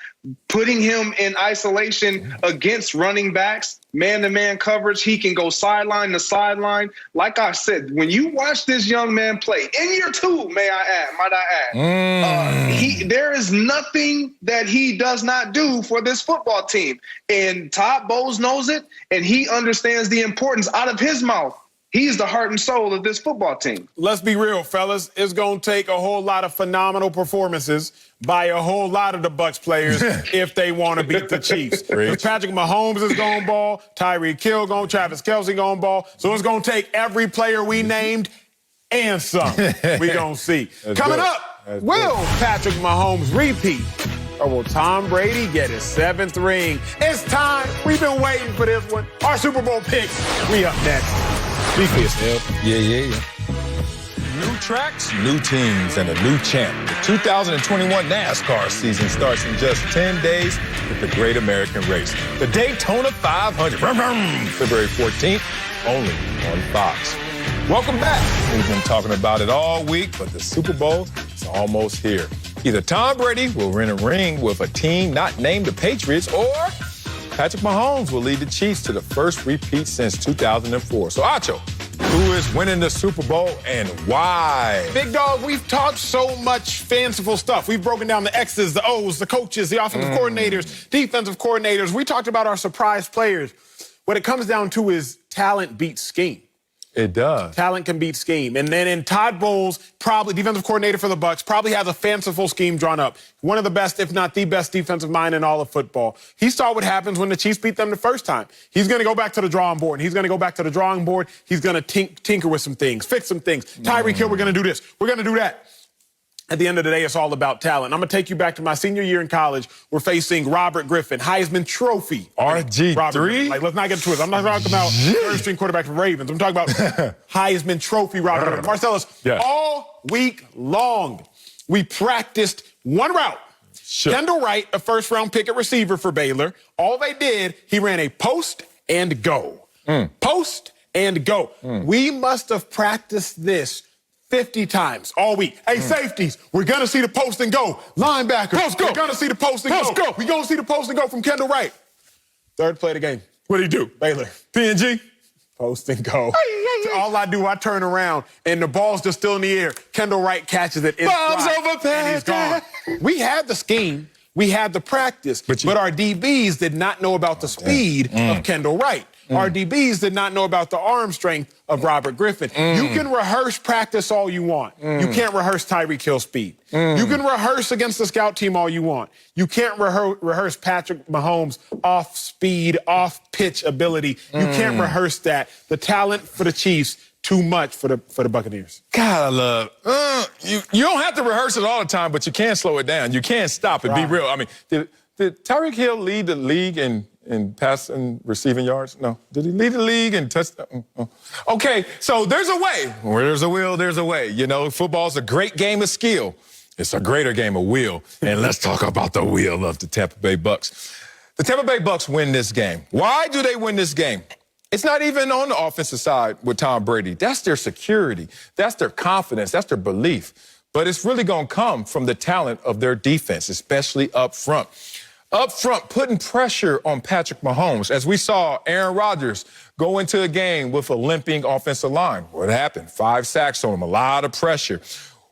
putting him in isolation against running backs, man-to-man coverage. He can go sideline to sideline. Like I said, when you watch this young man play, in year 2, might I add, there is nothing that he does not do for this football team. And Todd Bowles knows it, and he understands the importance out of his mouth. He's the heart and soul of this football team. Let's be real, fellas. It's going to take a whole lot of phenomenal performances by a whole lot of the Bucs players if they want to beat the Chiefs. Patrick Mahomes is going to ball. Tyreek Hill going, Travis Kelce going to ball. So it's going to take every player we named and some. We going to see. Coming up, will Patrick Mahomes repeat? Or will Tom Brady get his 7th ring? It's time. We've been waiting for this one. Our Super Bowl picks. We up next. Speak for yourself. Yeah. New tracks, new teams, and a new champ. The 2021 NASCAR season starts in just 10 days with the Great American Race. The Daytona 500, February 14th, only on Fox. Welcome back. We've been talking about it all week, but the Super Bowl is almost here. Either Tom Brady will win a ring with a team not named the Patriots, or Patrick Mahomes will lead the Chiefs to the first repeat since 2004. So, Acho, who is winning the Super Bowl and why? Big dog, we've talked so much fanciful stuff. We've broken down the X's, the O's, the coaches, the offensive coordinators, defensive coordinators. We talked about our surprise players. What it comes down to is talent beats scheme. It does. Talent can beat scheme. And then in Todd Bowles, probably defensive coordinator for the Bucs, probably has a fanciful scheme drawn up. One of the best, if not the best defensive mind in all of football. He saw what happens when the Chiefs beat them the first time. He's going to go back to the drawing board. He's going to tinker with some things, fix some things. Tyreek Hill, we're going to do this. We're going to do that. At the end of the day, it's all about talent. I'm going to take you back to my senior year in college. We're facing Robert Griffin, Heisman Trophy. RG3? Like, let's not get to it. I'm not talking about third-string quarterback for Ravens. I'm talking about Heisman Trophy Robert Griffin. Marcellus, all week long, we practiced one route. Sure. Kendall Wright, a first-round pick at receiver for Baylor. All they did, he ran a post and go. Post and go. We must have practiced this 50 times all week. Hey, safeties, we're going to see the post and go. Linebackers, we're going to see the post and go. We're going to see the post and go from Kendall Wright. Third play of the game. What did he do? Baylor. PNG. Post and go. So all I do, I turn around, and the ball's just still in the air. Kendall Wright catches it. Bombs over and he's gone. We had the scheme. We had the practice. But our DBs did not know about the speed of Kendall Wright. Our DBs did not know about the arm strength of Robert Griffin. You can rehearse practice all you want. You can't rehearse Tyreek Hill speed. You can rehearse against the scout team all you want. You can't rehearse Patrick Mahomes off speed, off pitch ability. You can't rehearse that. The talent for the Chiefs, too much for the Buccaneers. God, I love you don't have to rehearse it all the time, but you can slow it down. You can't stop it. Be real. I mean, did Tyreek Hill lead the league in pass and receiving yards? No. Did he lead the league in touchdown? Okay, so there's a way. Where there's a will, there's a way. You know, football's a great game of skill. It's a greater game of will. And let's talk about the will of the Tampa Bay Bucs. The Tampa Bay Bucs win this game. Why do they win this game? It's not even on the offensive side with Tom Brady. That's their security. That's their confidence. That's their belief. But it's really going to come from the talent of their defense, especially up front. Up front, putting pressure on Patrick Mahomes. As we saw Aaron Rodgers go into a game with a limping offensive line. What happened? 5 sacks on him, a lot of pressure.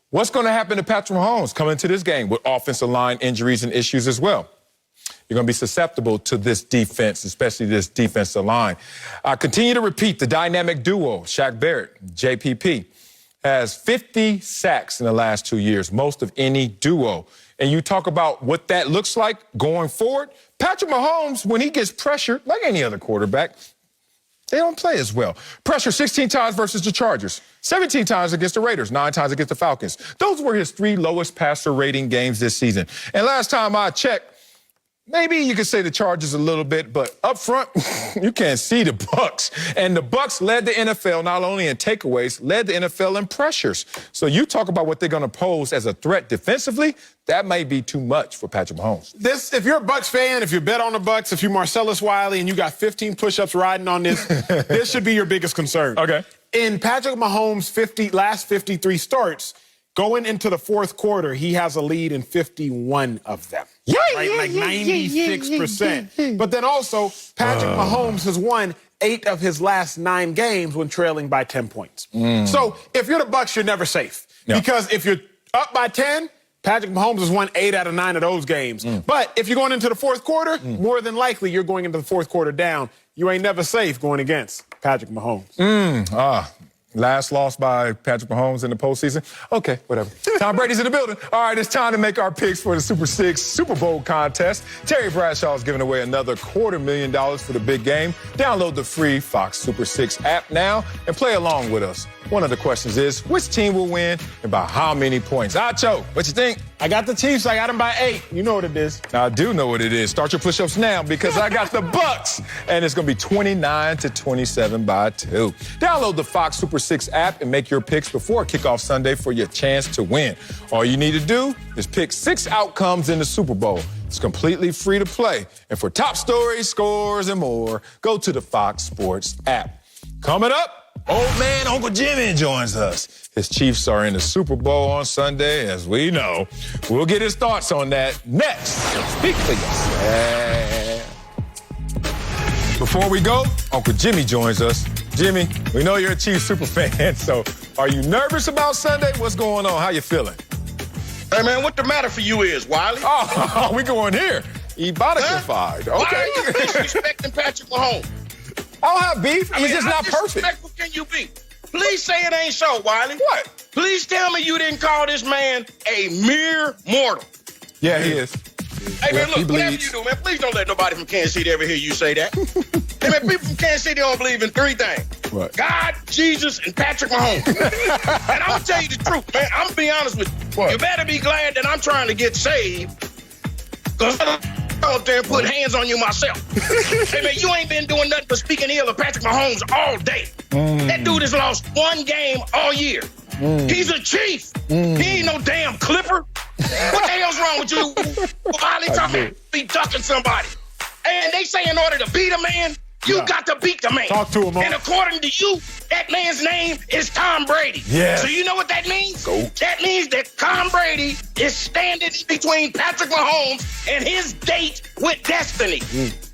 What's going to happen to Patrick Mahomes coming into this game with offensive line injuries and issues as well? You're going to be susceptible to this defense, especially this defensive line. I continue to repeat, the dynamic duo, Shaq Barrett, JPP, has 50 sacks in the last 2 years, most of any duo. And you talk about what that looks like going forward. Patrick Mahomes, when he gets pressured, like any other quarterback, they don't play as well. Pressure 16 times versus the Chargers, 17 times against the Raiders, 9 times against the Falcons. Those were his 3 lowest passer rating games this season. And last time I checked, Maybe you could say the Chargers a little bit, but up front, you can't see the Bucs. And the Bucs led the NFL not only in takeaways, led the NFL in pressures. So you talk about what they're going to pose as a threat defensively, that might be too much for Patrick Mahomes. If you're a Bucs fan, if you bet on the Bucs, if you're Marcellus Wiley and you got 15 push-ups riding on this, this should be your biggest concern. Okay. In Patrick Mahomes' last 53 starts, going into the fourth quarter, he has a lead in 51 of them. Like 96%. But then also, Patrick Mahomes has won 8 of his last 9 games when trailing by 10 points. So if you're the Bucs, you're never safe. Yeah. Because if you're up by 10, Patrick Mahomes has won 8 out of 9 of those games. But if you're going into the fourth quarter, more than likely you're going into the fourth quarter down. You ain't never safe going against Patrick Mahomes. Last loss by Patrick Mahomes in the postseason? Okay, whatever. Tom Brady's in the building. All right, it's time to make our picks for the Super 6 Super Bowl contest. Terry Bradshaw is giving away another $250,000 for the big game. Download the free Fox Super 6 app now and play along with us. One of the questions is, which team will win and by how many points? Acho, what you think? I got the Chiefs. I got them by 8. You know what it is. I do know what it is. Start your push-ups now because I got the Bucs, and it's going to be 29-27 by 2. Download the Fox Super 6 app and make your picks before kickoff Sunday for your chance to win. All you need to do is pick 6 outcomes in the Super Bowl. It's completely free to play. And for top stories, scores, and more, go to the Fox Sports app. Coming up, old man Uncle Jimmy joins us. His Chiefs are in the Super Bowl on Sunday, as we know. We'll get his thoughts on that next. Speak for yourself. Before we go, Uncle Jimmy joins us. Jimmy, we know you're a Chiefs super fan, so are you nervous about Sunday? What's going on? How you feeling? Hey, man, what the matter for you is, Wiley? Oh, we going here. Ebonified. Huh? Okay. Why are you disrespecting Patrick Mahomes? I don't have beef. He's just not perfect. How disrespectful can you be? Please say it ain't so, Wiley. What? Please tell me you didn't call this man a mere mortal. Yeah, he is. Hey, man, look, whatever you do, man, please don't let nobody from Kansas City ever hear you say that. Hey, man, people from Kansas City don't believe in 3 things. What? God, Jesus, and Patrick Mahomes. And I'm going to tell you the truth, man. I'm going to be honest with you. What? You better be glad that I'm trying to get saved because I'm out there and put hands on you myself. Hey, man, you ain't been doing nothing but speaking ill of Patrick Mahomes all day. That dude has lost 1 game all year. He's a Chief. He ain't no damn Clipper. What the hell's wrong with you? Wiley talking, be ducking somebody. And they say in order to beat a man, you got to beat the man. Talk to him, And according to you, that man's name is Tom Brady. Yeah. So you know what that means? Go. That means that Tom Brady is standing between Patrick Mahomes and his date with destiny.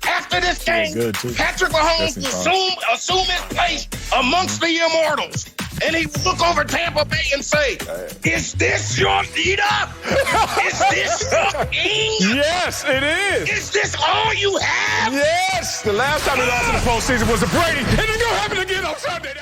After this game, Patrick Mahomes will assume his place amongst the immortals. And he will look over Tampa Bay and say, is this your leader? Is this your king? Yes, it is. Is this all you have? Yes. The last time he lost in the postseason was to Brady, and it's going to happen again on Sunday.